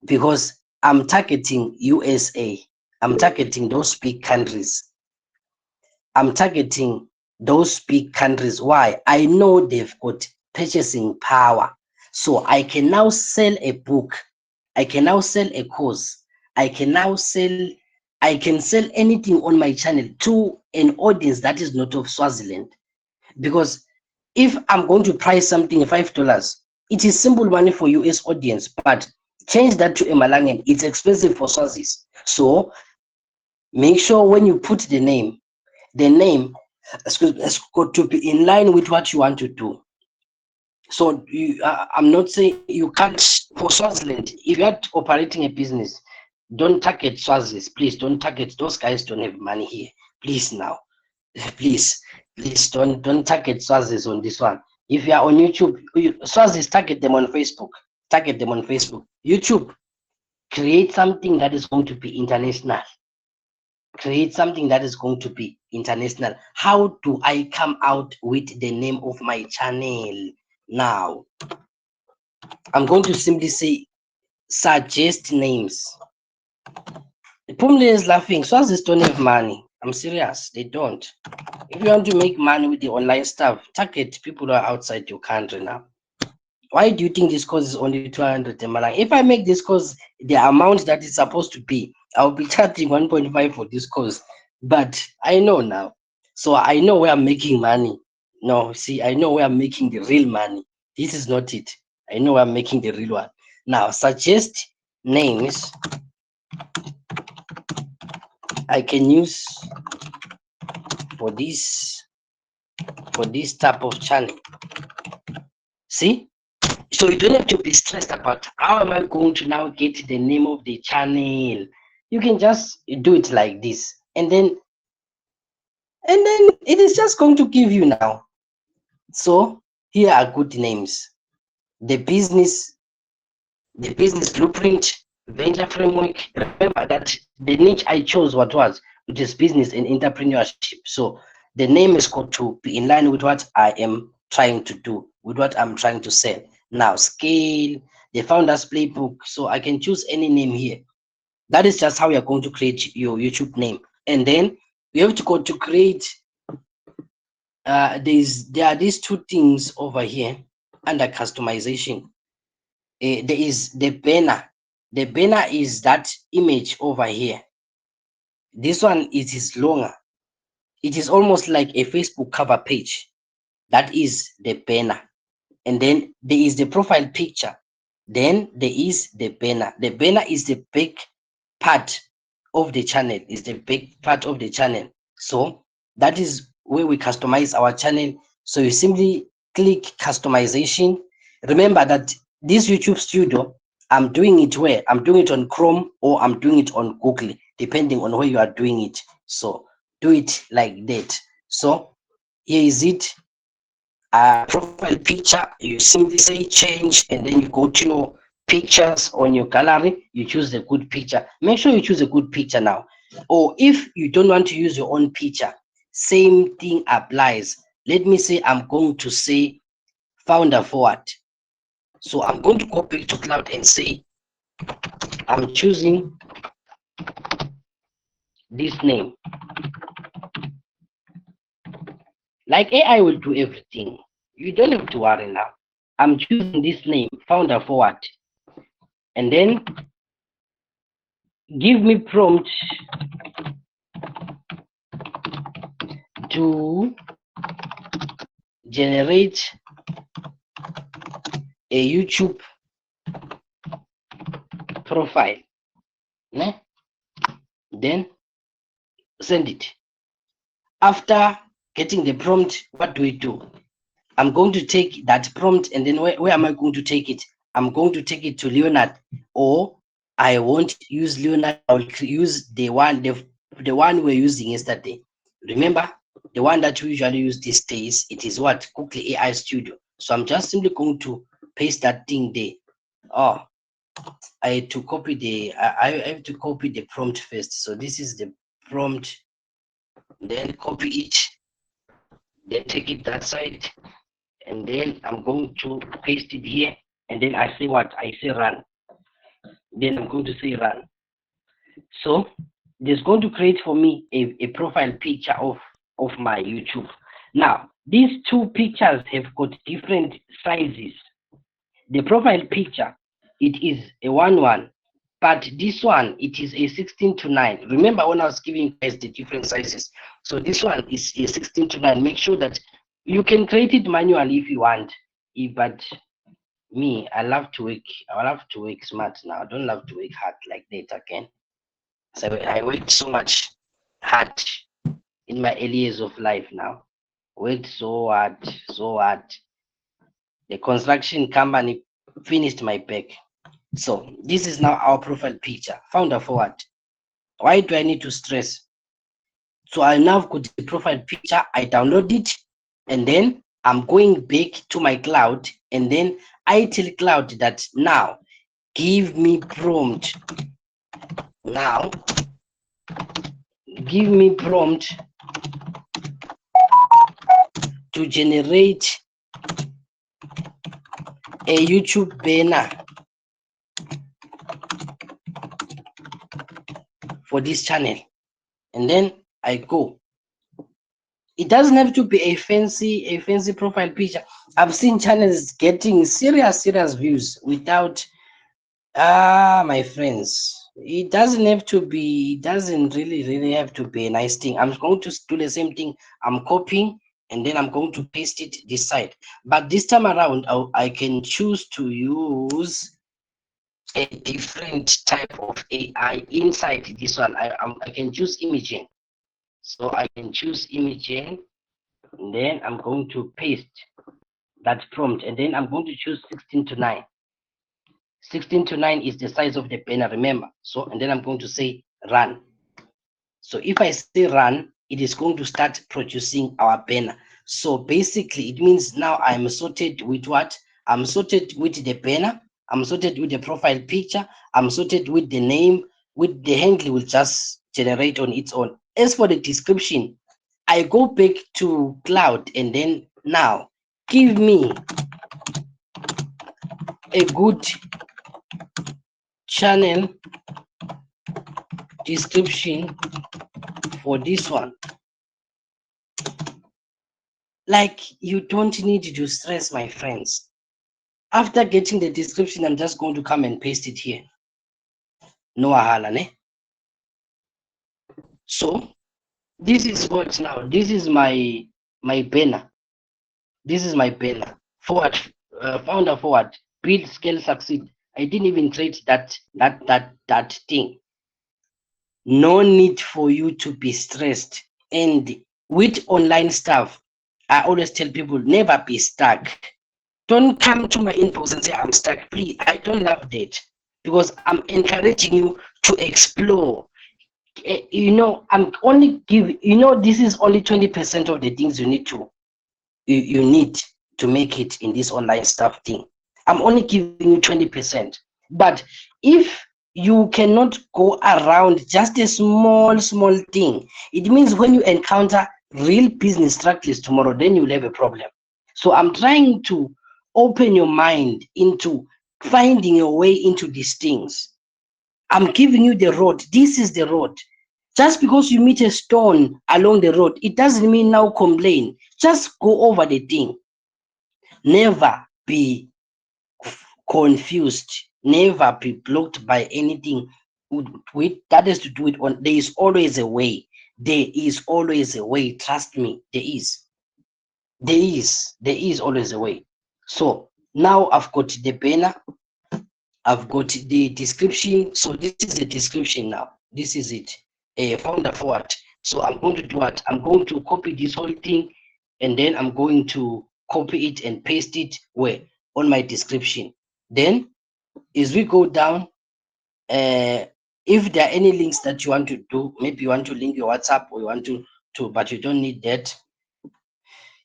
because I'm targeting USA. I'm targeting those big countries. I'm targeting those big countries. Why? I know they've got purchasing power. So I can now sell a book. I can now sell a course. I can now I can sell anything on my channel to an audience that is not of Swaziland. Because if I'm going to price something $5, it is simple money for US audience, but change that to a Malangan, it's expensive for Swazis. So make sure when you put the name has got to be in line with what you want to do. So I'm not saying you can't for Swaziland. If you're operating a business, don't target Swazis, please. Don't target those guys. Don't have money here, please. Now, please, don't target Swazis on this one. If you are on YouTube, Swazis, target them on Facebook. Target them on Facebook. YouTube, create something that is going to be international. Create something that is going to be international. How do I come out with the name of my channel? Now, I'm going to simply say suggest names. Pumle is laughing. Swazis don't have money. I'm serious. They don't. If you want to make money with the online stuff, target people who are outside your country now. Why do you think this course is only 200 Malang? If I make this course the amount that it's supposed to be, I'll be charging 1.5 for this course. But I know now. So I know where I'm making money. No, see, I know where I'm making the real money. This is not it. I know where I'm making the real one. Now, suggest names I can use for this type of channel. See? So you don't have to be stressed about how am I going to now get the name of the channel. You can just do it like this, and then it is just going to give you now. So here are good names: the business, the business blueprint, venture framework. Remember that the niche I chose what was, which is business and entrepreneurship. So the name is got to be in line with what I am trying to do, with what I'm trying to sell. Now, scale, the founder's playbook. So I can choose any name here. That is just how you're going to create your YouTube name. And then you have to go to create. There are these two things over here under customization. There is the banner. The banner is that image over here. This one it is longer. It is almost like a Facebook cover page. That is the banner. And then there is the profile picture. Then there is the banner. The banner is the big part of the channel, is the big part of the channel. So that is where we customize our channel. So you simply click customization. Remember that this YouTube studio, I'm doing it where I'm doing it on Chrome or I'm doing it on Google, depending on where you are doing it. So do it like that. So here is it. Profile picture, you simply say change, and then you go to your pictures on your gallery, you choose the good picture. Make sure you choose a good picture now. Or if you don't want to use your own picture, same thing applies. Let me say I'm going to say founder forward. So I'm going to go back to cloud and say I'm choosing this name. Like AI will do everything. You don't have to worry now. I'm choosing this name, founder forward. And then give me prompt to generate a YouTube profile. Ne? Then send it. After getting the prompt, what do we do? I'm going to take that prompt, and then where am I going to take it? I'm going to take it to Leonard, or I won't use Leonard. I'll use the one we're using yesterday. Remember, the one that we usually use these days, it is what? Google AI Studio. So I'm just simply going to paste that thing there. Oh, I had to copy I have to copy the prompt first. So this is the prompt, then copy it, then take it that side, and then I'm going to paste it here, and then I say what? I say run. Then I'm going to say run. So it's going to create for me a profile picture of my YouTube. Now, these two pictures have got different sizes. The profile picture, it is a 1:1, but this one, it is a 16:9. Remember when I was giving you guys the different sizes? So this one is a 16:9. Make sure that you can create it manually if you want. But me, I love to work. I love to work smart now. I don't love to work hard like that again. So I worked so much hard in my early years of life now. Worked so hard, so hard. The construction company finished my back. So this is now our profile picture. Founder forward. Why do I need to stress? So I now got the profile picture. I download it, and then I'm going back to my cloud, and then I tell cloud that now give me prompt. Now give me prompt to generate a YouTube banner for this channel. And then I go. It doesn't have to be a fancy profile picture. I've seen channels getting serious views without my friends. It doesn't have to be, it doesn't really have to be a nice thing. I'm going to do the same thing. I'm copying, and then I'm going to paste it this side. But this time around, I can choose to use a different type of AI inside this one. I can choose imaging. So I can choose imaging, and then I'm going to paste that prompt, and then I'm going to choose 16:9. 16:9 is the size of the banner, remember? So, and then I'm going to say run. So if I say run, it is going to start producing our banner. So basically, it means now I'm sorted with what? I'm sorted with the banner. I'm sorted with the profile picture. I'm sorted with the name. With the handle will just generate on its own. As for the description, I go back to cloud, and then now give me a good channel description for this one. Like, you don't need to stress, my friends. After getting the description, I'm just going to come and paste it here. No ahala, ne? So this is what now. This is my banner. This is my banner. Forward, founder forward. Build, scale, succeed. I didn't even create that thing. No need for you to be stressed. And with online stuff, I always tell people never be stuck. Don't come to my inbox and say I'm stuck. Please, I don't love that, because I'm encouraging you to explore. I'm only give. This is only 20% of the things you need to make it in this online stuff thing. I'm only giving you 20%. But if you cannot go around just a small thing, it means when you encounter real business struggles tomorrow, then you'll have a problem. So I'm trying to open your mind into finding a way into these things. I'm giving you the road. This is the road. Just because you meet a stone along the road, it doesn't mean now complain. Just go over the thing. Never be confused. Never be blocked by anything with that has to do with on. There is always a way. There is always a way. Trust me. There is. There is always a way. So now I've got the banner. I've got the description. So this is the description now. This is it. A founder forward. So I'm going to do what? I'm going to copy this whole thing, and then I'm going to copy it and paste it where? On my description. Then as we go down, if there are any links that you want to do, maybe you want to link your WhatsApp or you want to, but you don't need that,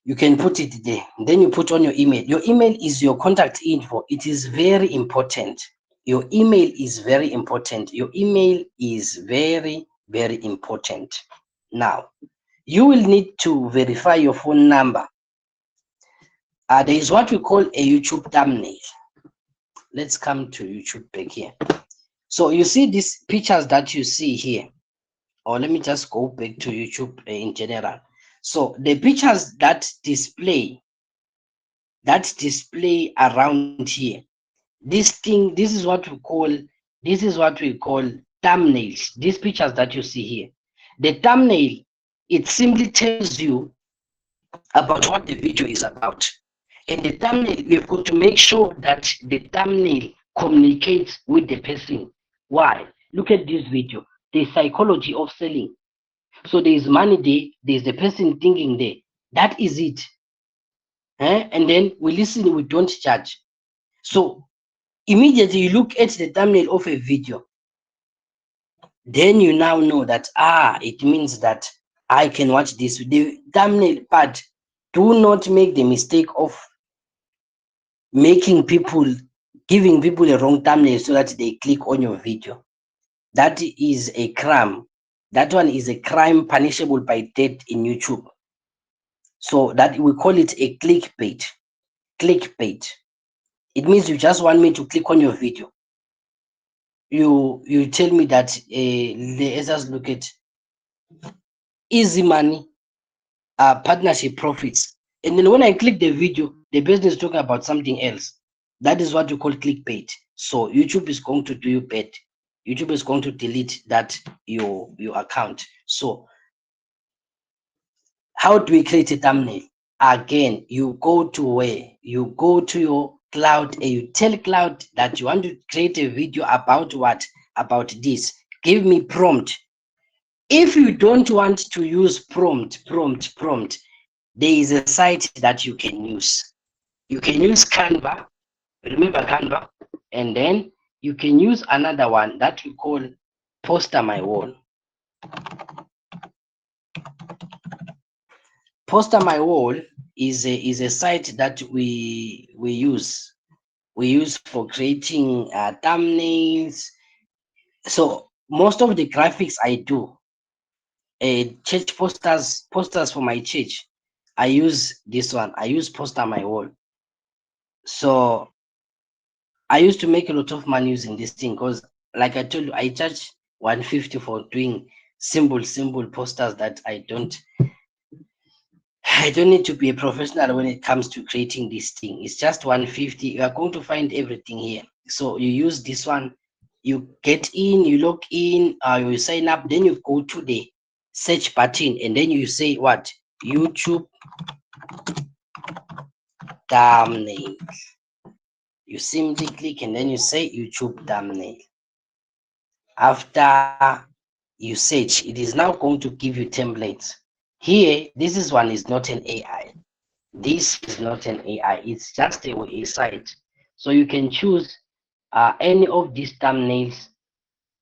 you can put it there. Then you put on your email. Your email is your contact info. It is very important. Your email is very important. Your email is very important. Now, you will need to verify your phone number. There is what we call a YouTube thumbnail. Let's come to YouTube back here. So you see these pictures that you see here, or let me just go back to YouTube in general. So the pictures that display around here, this is what we call thumbnails. These pictures that you see here, the thumbnail, it simply tells you about what the video is about. And the thumbnail, we've got to make sure that the thumbnail communicates with the person. Why? Look at this video. The psychology of selling. So there is money there, there's the person thinking there. That is it. And then we listen, we don't judge. So immediately you look at the thumbnail of a video, then you now know that it means that I can watch this. The thumbnail part, do not make the mistake of giving people a wrong thumbnail so that they click on your video. That is a crime. That one is a crime punishable by death in YouTube. So that we call it a clickbait. Clickbait. It means you just want me to click on your video. You tell me that let's just look at easy money, partnership profits, and then when I click the video, the person is talking about something else. That is what you call clickbait. So YouTube is going to do you bad. YouTube is going to delete that your account. So how do we create a thumbnail? Again, you go to where? You go to your cloud and you tell cloud that you want to create a video about what? About this. Give me prompt. If you don't want to use prompt, there is a site that you can use. You can use Canva. Remember Canva? And then you can use another one that we call Poster My Wall. Poster My Wall is a site that we use. We use for creating thumbnails. So most of the graphics I do, church posters for my church, I use this one. I use Poster My Wall. So I used to make a lot of money using this thing because, like I told you, I charge 150 for doing simple posters that I don't need to be a professional when it comes to creating this thing. It's just 150. You are going to find everything here. So you use this one, you get in, you log in, you sign up, then you go to the search button and then you say what? YouTube thumbnail. You simply click and then you say YouTube thumbnail. After you you search, it is now going to give you templates. Here, this is one is not an AI. This is not an AI, it's just a site. So you can choose any of these thumbnails.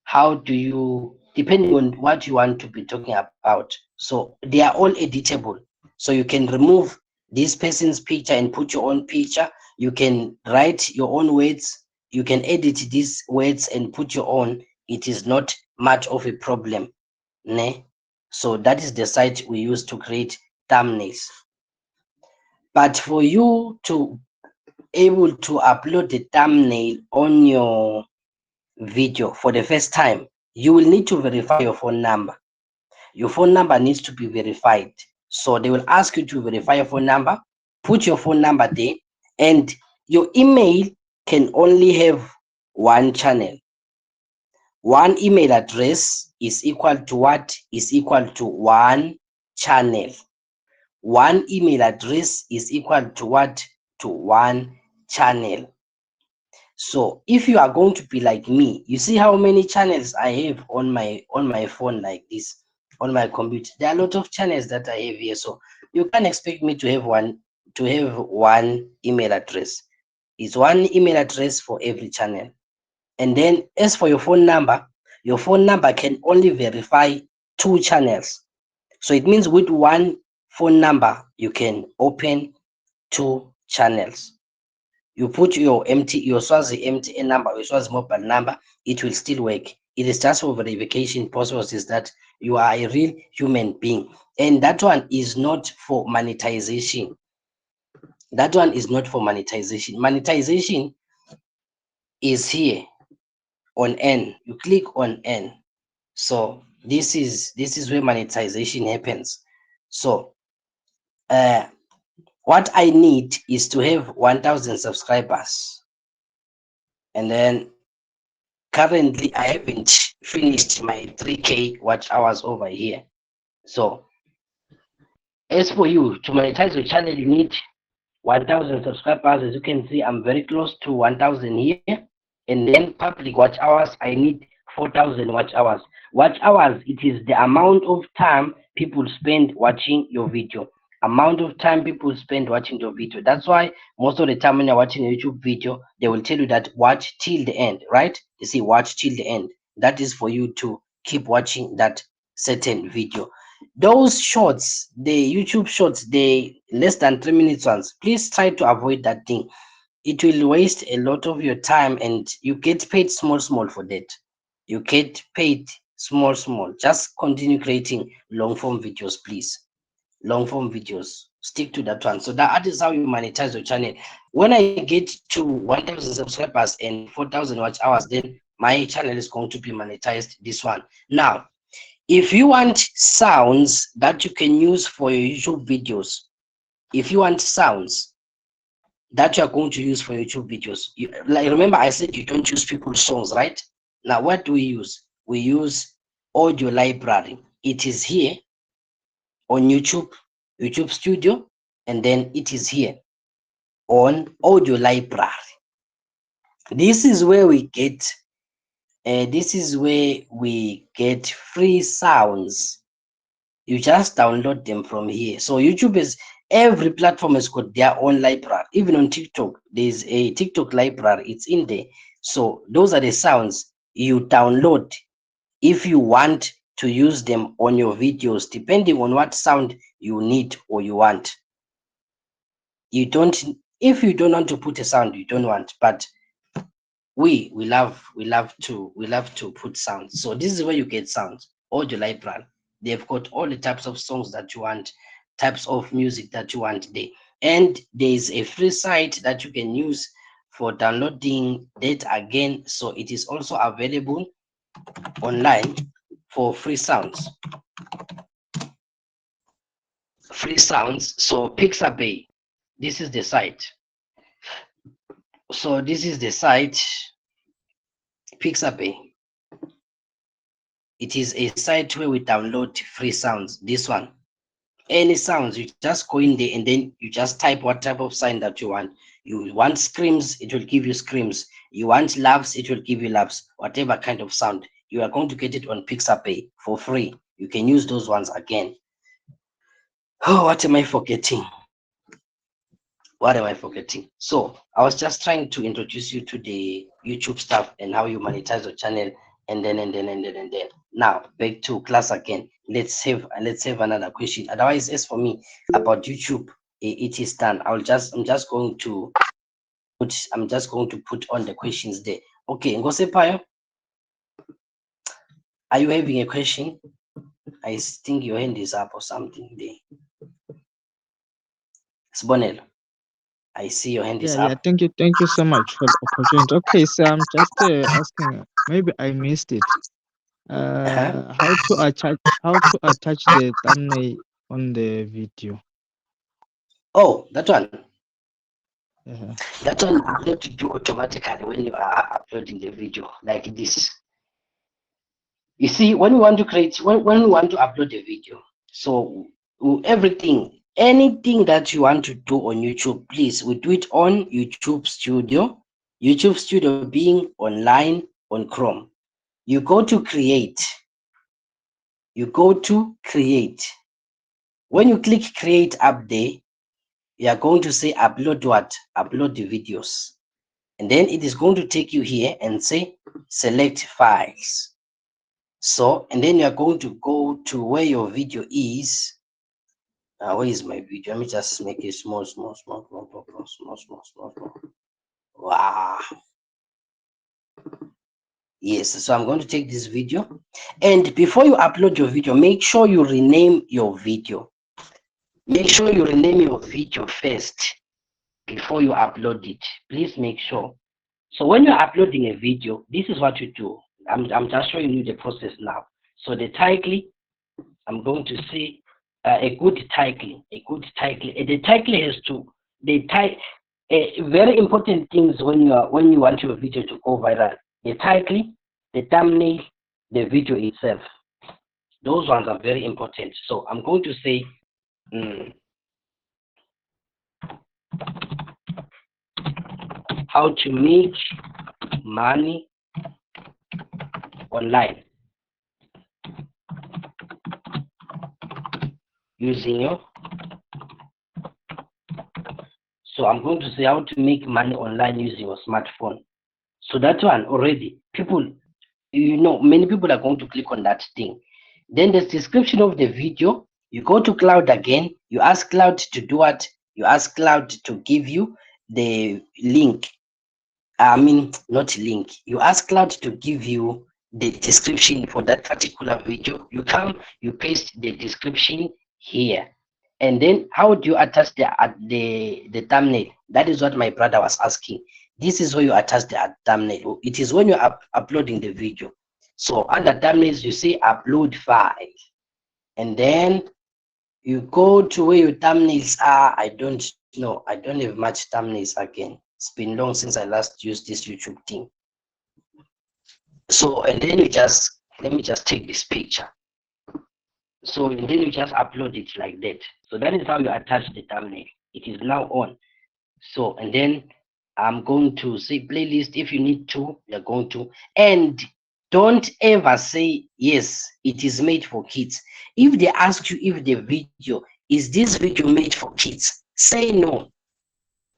How do you, depending on what you want to be talking about. So they are all editable. So you can remove this person's picture and put your own picture. You can write your own words. You can edit these words and put your own. It is not much of a problem. Ne? So that is the site we use to create thumbnails. But for you to able to upload the thumbnail on your video for the first time, you will need to verify your phone number. Your phone number needs to be verified. So they will ask you to verify your phone number, put your phone number there, and your email can only have one channel. One email address is equal to what? Is equal to one channel. One email address is equal to what? To one channel. So if you are going to be like me, you see how many channels I have on my phone like this, on my computer. There are a lot of channels that I have here. So you can't expect me to have one email address. It's one email address for every channel. And then as for your phone number can only verify two channels. So it means with one phone number, you can open two channels. You put your Swazi MTN number, your Swazi mobile number, it will still work. It is just for verification purposes that you are a real human being. And that one is not for monetization. That one is not for monetization. Monetization is here on N. You click on N. So this is where monetization happens. So what I need is to have 1,000 subscribers. And then currently I haven't finished my 3K watch hours over here. So as for you to monetize your channel, you need 1,000 subscribers. As you can see, I'm very close to 1,000 here. And then public watch hours, I need 4,000 watch hours. Watch hours, it is the amount of time people spend watching your video. Amount of time people spend watching your video. That's why most of the time when you're watching a YouTube video, they will tell you that watch till the end, right? You see, watch till the end. That is for you to keep watching that certain video. Those shorts, the YouTube shorts, the less than 3 minutes ones, please try to avoid that thing. It will waste a lot of your time and you get paid small for that. You get paid small. Just continue creating long form videos, please. Long form videos, stick to that one. So that is how you monetize your channel. When I get to 1,000 subscribers and 4,000 watch hours, then my channel is going to be monetized. This one. Now if you want sounds that you can use for your YouTube videos, if you want sounds that you are going to use for YouTube videos, like remember I said you don't use people's songs, right? Now what do we use? We use audio library. It is here on YouTube Studio, and then it is here on audio library. This is where we get free sounds. You just download them from here. So YouTube is, every platform has got their own library. Even on TikTok, there's a TikTok library, it's in there. So those are the sounds you download if you want to use them on your videos, depending on what sound you need or you want. You don't, if you don't want to put a sound you don't want, but we love to put sounds. So this is where you get sounds. Audio library, they've got all the types of songs that you want, types of music that you want there. And there's a free site that you can use for downloading that again. So it is also available online for free sounds. So Pixabay, this is the site. So this is the site, Pixabay. It is a site where we download free sounds. This one, any sounds, you just go in there and then you just type what type of sound that you want. You want screams, it will give you screams. You want laughs, it will give you laughs. Whatever kind of sound you are going to get it on Pixabay for free. You can use those ones again. Oh, what am I forgetting? What am I forgetting? So I was just trying to introduce you to the YouTube stuff and how you monetize your channel, and then. Now back to class again. Let's have another question. Otherwise, as for me about YouTube, it is done. I'm just going to put on the questions there. Okay, Ngosepayo, are you having a question? I think your hand is up or something there. Sbonel, I see your hand is Yeah. up. Thank you so much for the opportunity. Okay, so I'm just asking. Maybe I missed it. Uh-huh. How to attach the thumbnail on the video? Oh, that one. Yeah. That one you have to do automatically when you are uploading the video like this. You see, when we want to when we want to upload a video, so anything that you want to do on YouTube, please, we do it on YouTube Studio. YouTube Studio being online on Chrome. You go to create. You go to create. When you click create up there, you are going to say upload what? Upload the videos. And then it is going to take you here and say select files. So, and then you are going to go to where your video is. Where is my video? Let me just make it small. Wow. Yes, so I'm going to take this video. And before you upload your video, make sure you rename your video. Make sure you rename your video first before you upload it. Please make sure. So when you're uploading a video, this is what you do. I'm just showing you the process now. So the title, I'm going to say a good title. The title has to very important things when you want your video to go viral. The title, the thumbnail, the video itself. Those ones are very important. So I'm going to say how to make money online using your. So I'm going to say how to make money online using your smartphone. So that one already, people, many people are going to click on that thing. Then there's description of the video. You go to Cloud again. You ask Cloud to do what? You ask Cloud to give you the link. I mean, not link. You ask Cloud to give you the description for that particular video. You come, you paste the description here. And then how do you attach the thumbnail? That is what my brother was asking. This is where you attach the thumbnail. It is when you're uploading the video. So under thumbnails, you say upload file. And then you go to where your thumbnails are. I don't know. I don't have much thumbnails again. It's been long since I last used this YouTube thing. So, and then let me just take this picture. So, and then you just upload it like that. So that is how you attach the thumbnail. It is now on. So, and then I'm going to say playlist. If you need to, you're going to. And don't ever say, yes, it is made for kids. If they ask you if the video, is this video made for kids? Say no.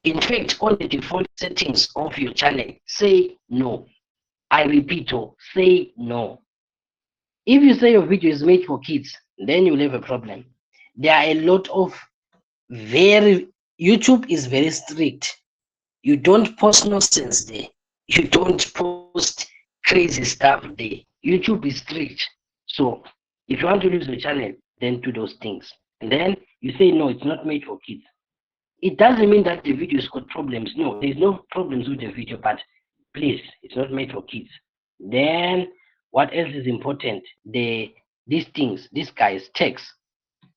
In fact, on the default settings of your channel, say no. I repeat, say no. If you say your video is made for kids, then you'll have a problem. There are a lot of YouTube is very strict. You don't post nonsense there. You don't post crazy stuff there. YouTube is strict. So if you want to lose the channel, then do those things. And then you say no, it's not made for kids. It doesn't mean that the video's got problems. No, there's no problems with the video, but please, it's not made for kids. Then what else is important? These guys, text,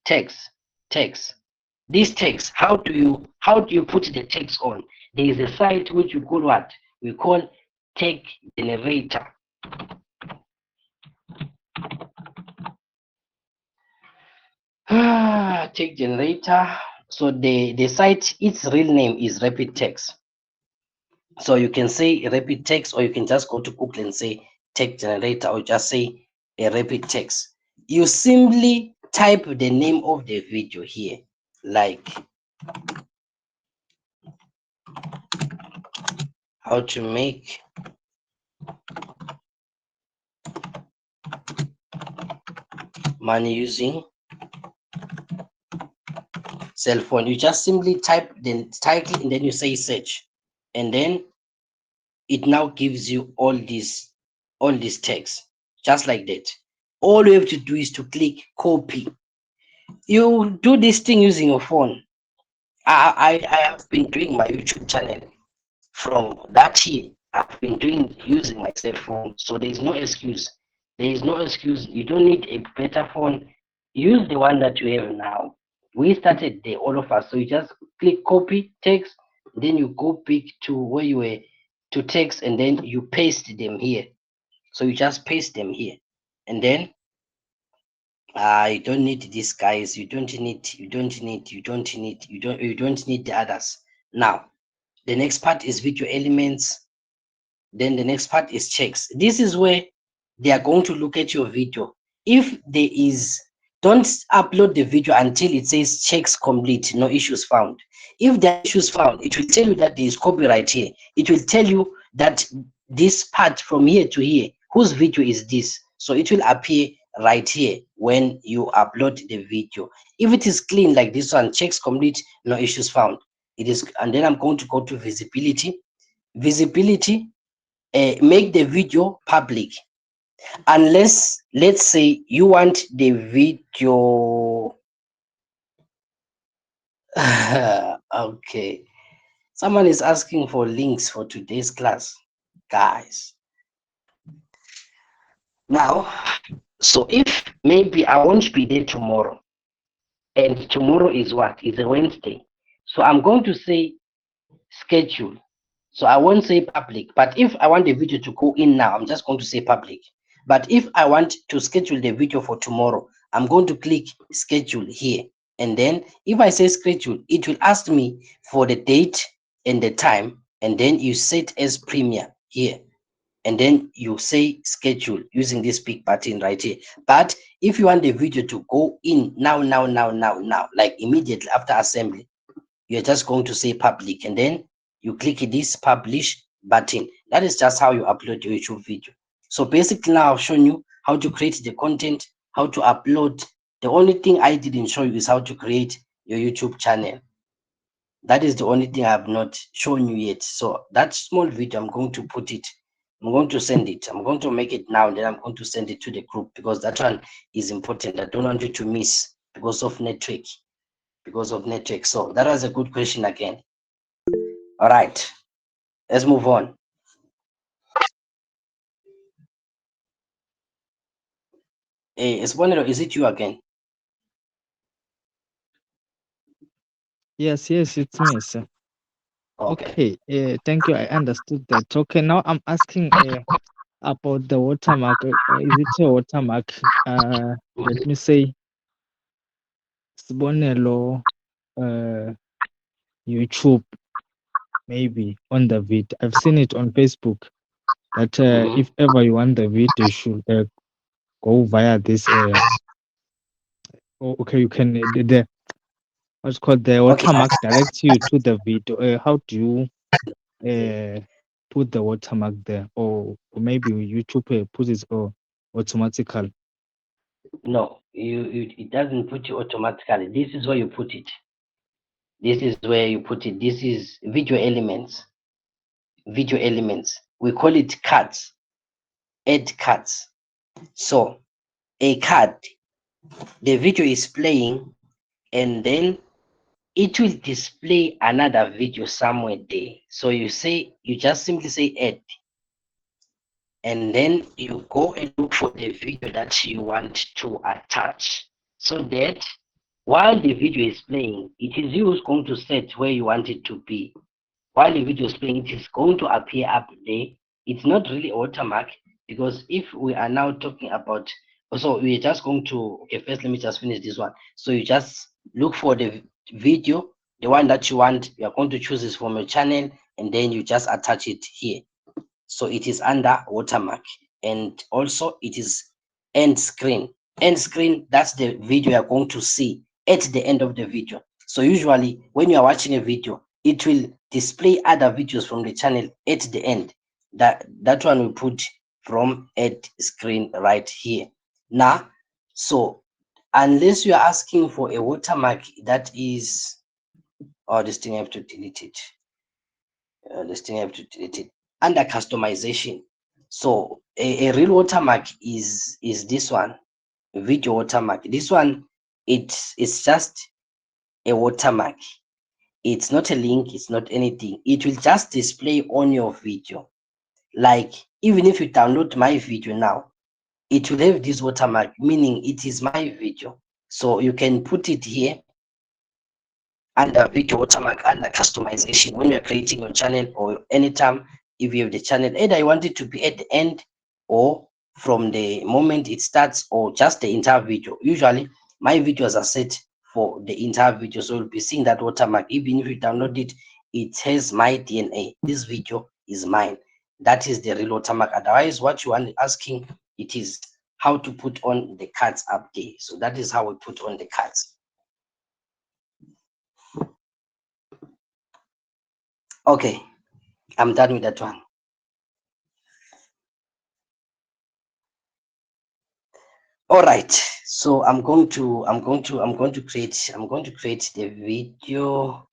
text. These text, how do you put the text on? There is a site which we call what? We call text generator. Text generator. So the site, its real name is Rapid Text. So you can say Rapid Text, or you can just go to Google and say text generator or just say a rapid text. You simply type the name of the video here, like how to make money using cell phone. You just simply type the title and then you say search, and then it now gives you all this text just like that. All you have to do is to click copy. You do this thing using your phone. I have been doing my YouTube channel from that year. I've been doing using my cell phone, so there is no excuse. There is no excuse. You don't need a better phone. Use the one that you have now. We started there, all of us. So you just click copy text, then you go back to where you were to text, and then you paste them here. So you just paste them here, and then you don't need these guys. You don't need the others. Now the next part is video elements. Then the next part is checks. This is where they are going to look at your video. If there is, don't upload the video until it says checks complete, no issues found. If there are issues found, it will tell you that there is copyright here. It will tell you that this part from here to here, whose video is this? So it will appear right here when you upload the video. If it is clean like this one, checks complete, no issues found. It is, and then I'm going to go to visibility. Visibility, make the video public, unless let's say you want the video okay, someone is asking for links for today's class, guys. Now, so if maybe I won't be there tomorrow, and tomorrow is what, is a Wednesday, so I'm going to say schedule. So I won't say public, but if I want the video to go in now, I'm just going to say public. But if I want to schedule the video for tomorrow, I'm going to click schedule here. And then if I say schedule, it will ask me for the date and the time. And then you set as premiere here. And then you say schedule using this big button right here. But if you want the video to go in now, like immediately after assembly, you're just going to say public, and then you click this publish button. That is just how you upload your YouTube video. So basically now I've shown you how to create the content, how to upload. The only thing I didn't show you is how to create your YouTube channel. That is the only thing I have not shown you yet. So that small video, I'm going to put it, I'm going to send it, I'm going to make it now, and then I'm going to send it to the group, because that one is important. I don't want you to miss because of network. So that was a good question again. All right, let's move on. Hey, Esponero, is it you again? Yes, yes, it's me, sir. Okay. Okay, thank you. I understood that. Okay, now I'm asking about the watermark. Is it a watermark? Let me say, Sibonelo, YouTube, maybe on the vid. I've seen it on Facebook that Mhm. if ever you want the video, you should go via this. Okay, you can the what's called the Okay. watermark directs you to the video. How do you put the watermark there, or maybe YouTube puts it automatically? No, it doesn't put you automatically. This is where you put it. This is where you put it. This is video elements. Video elements. We call it cards. Add cards. So a card, the video is playing, and then it will display another video somewhere there. So you just simply say add, and then you go and look for the video that you want to attach, so that while the video is playing, it is you who's going to set where you want it to be. While the video is playing, it is going to appear up there. It's not really a watermark, because if we are now talking about, so we're just going to, okay, first let me just finish this one. So you just look for the video, the one that you want. You are going to choose this from your channel, and then you just attach it here. So it is under watermark. and also it is end screen. End screen, that's the video you're going to see at the end of the video. So usually when you are watching a video, it will display other videos from the channel at the end. That one we put from end screen right here. Now, so unless you are asking for a watermark that is, oh, this thing I have to delete it. This thing I have to delete it. Under customization. So a real watermark is this one, video watermark. This one, it's just a watermark. It's not a link, it's not anything. It will just display on your video. Like even if you download my video now, it will have this watermark, meaning it is my video. So you can put it here under video watermark, under customization, when you're creating your channel, or anytime if you have the channel, either you want it to be at the end or from the moment it starts, or just the entire video. Usually my videos are set for the entire video, so you'll be seeing that watermark. Even if you download it, it has my DNA, this video is mine. That is the real watermark. Otherwise, what you are asking, it is how to put on the cards up there. So that is how we put on the cards. Okay, I'm done with that one. All right, so I'm going to create the video.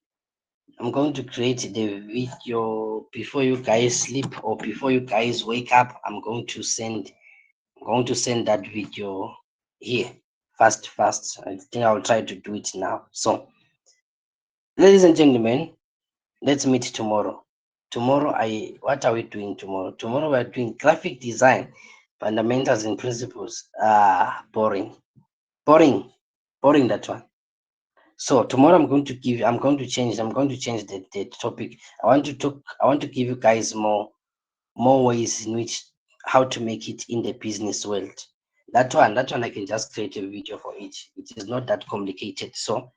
I'm going to create the video before you guys sleep, or before you guys wake up. I'm going to send that video here fast. I think I'll try to do it now. So ladies and gentlemen, let's meet tomorrow. What are we doing tomorrow? Tomorrow we are doing graphic design, fundamentals and principles. Boring, that one. So tomorrow I'm going to change the topic. I want to give you guys more ways in which how to make it in the business world. That one I can just create a video for it. It is not that complicated. So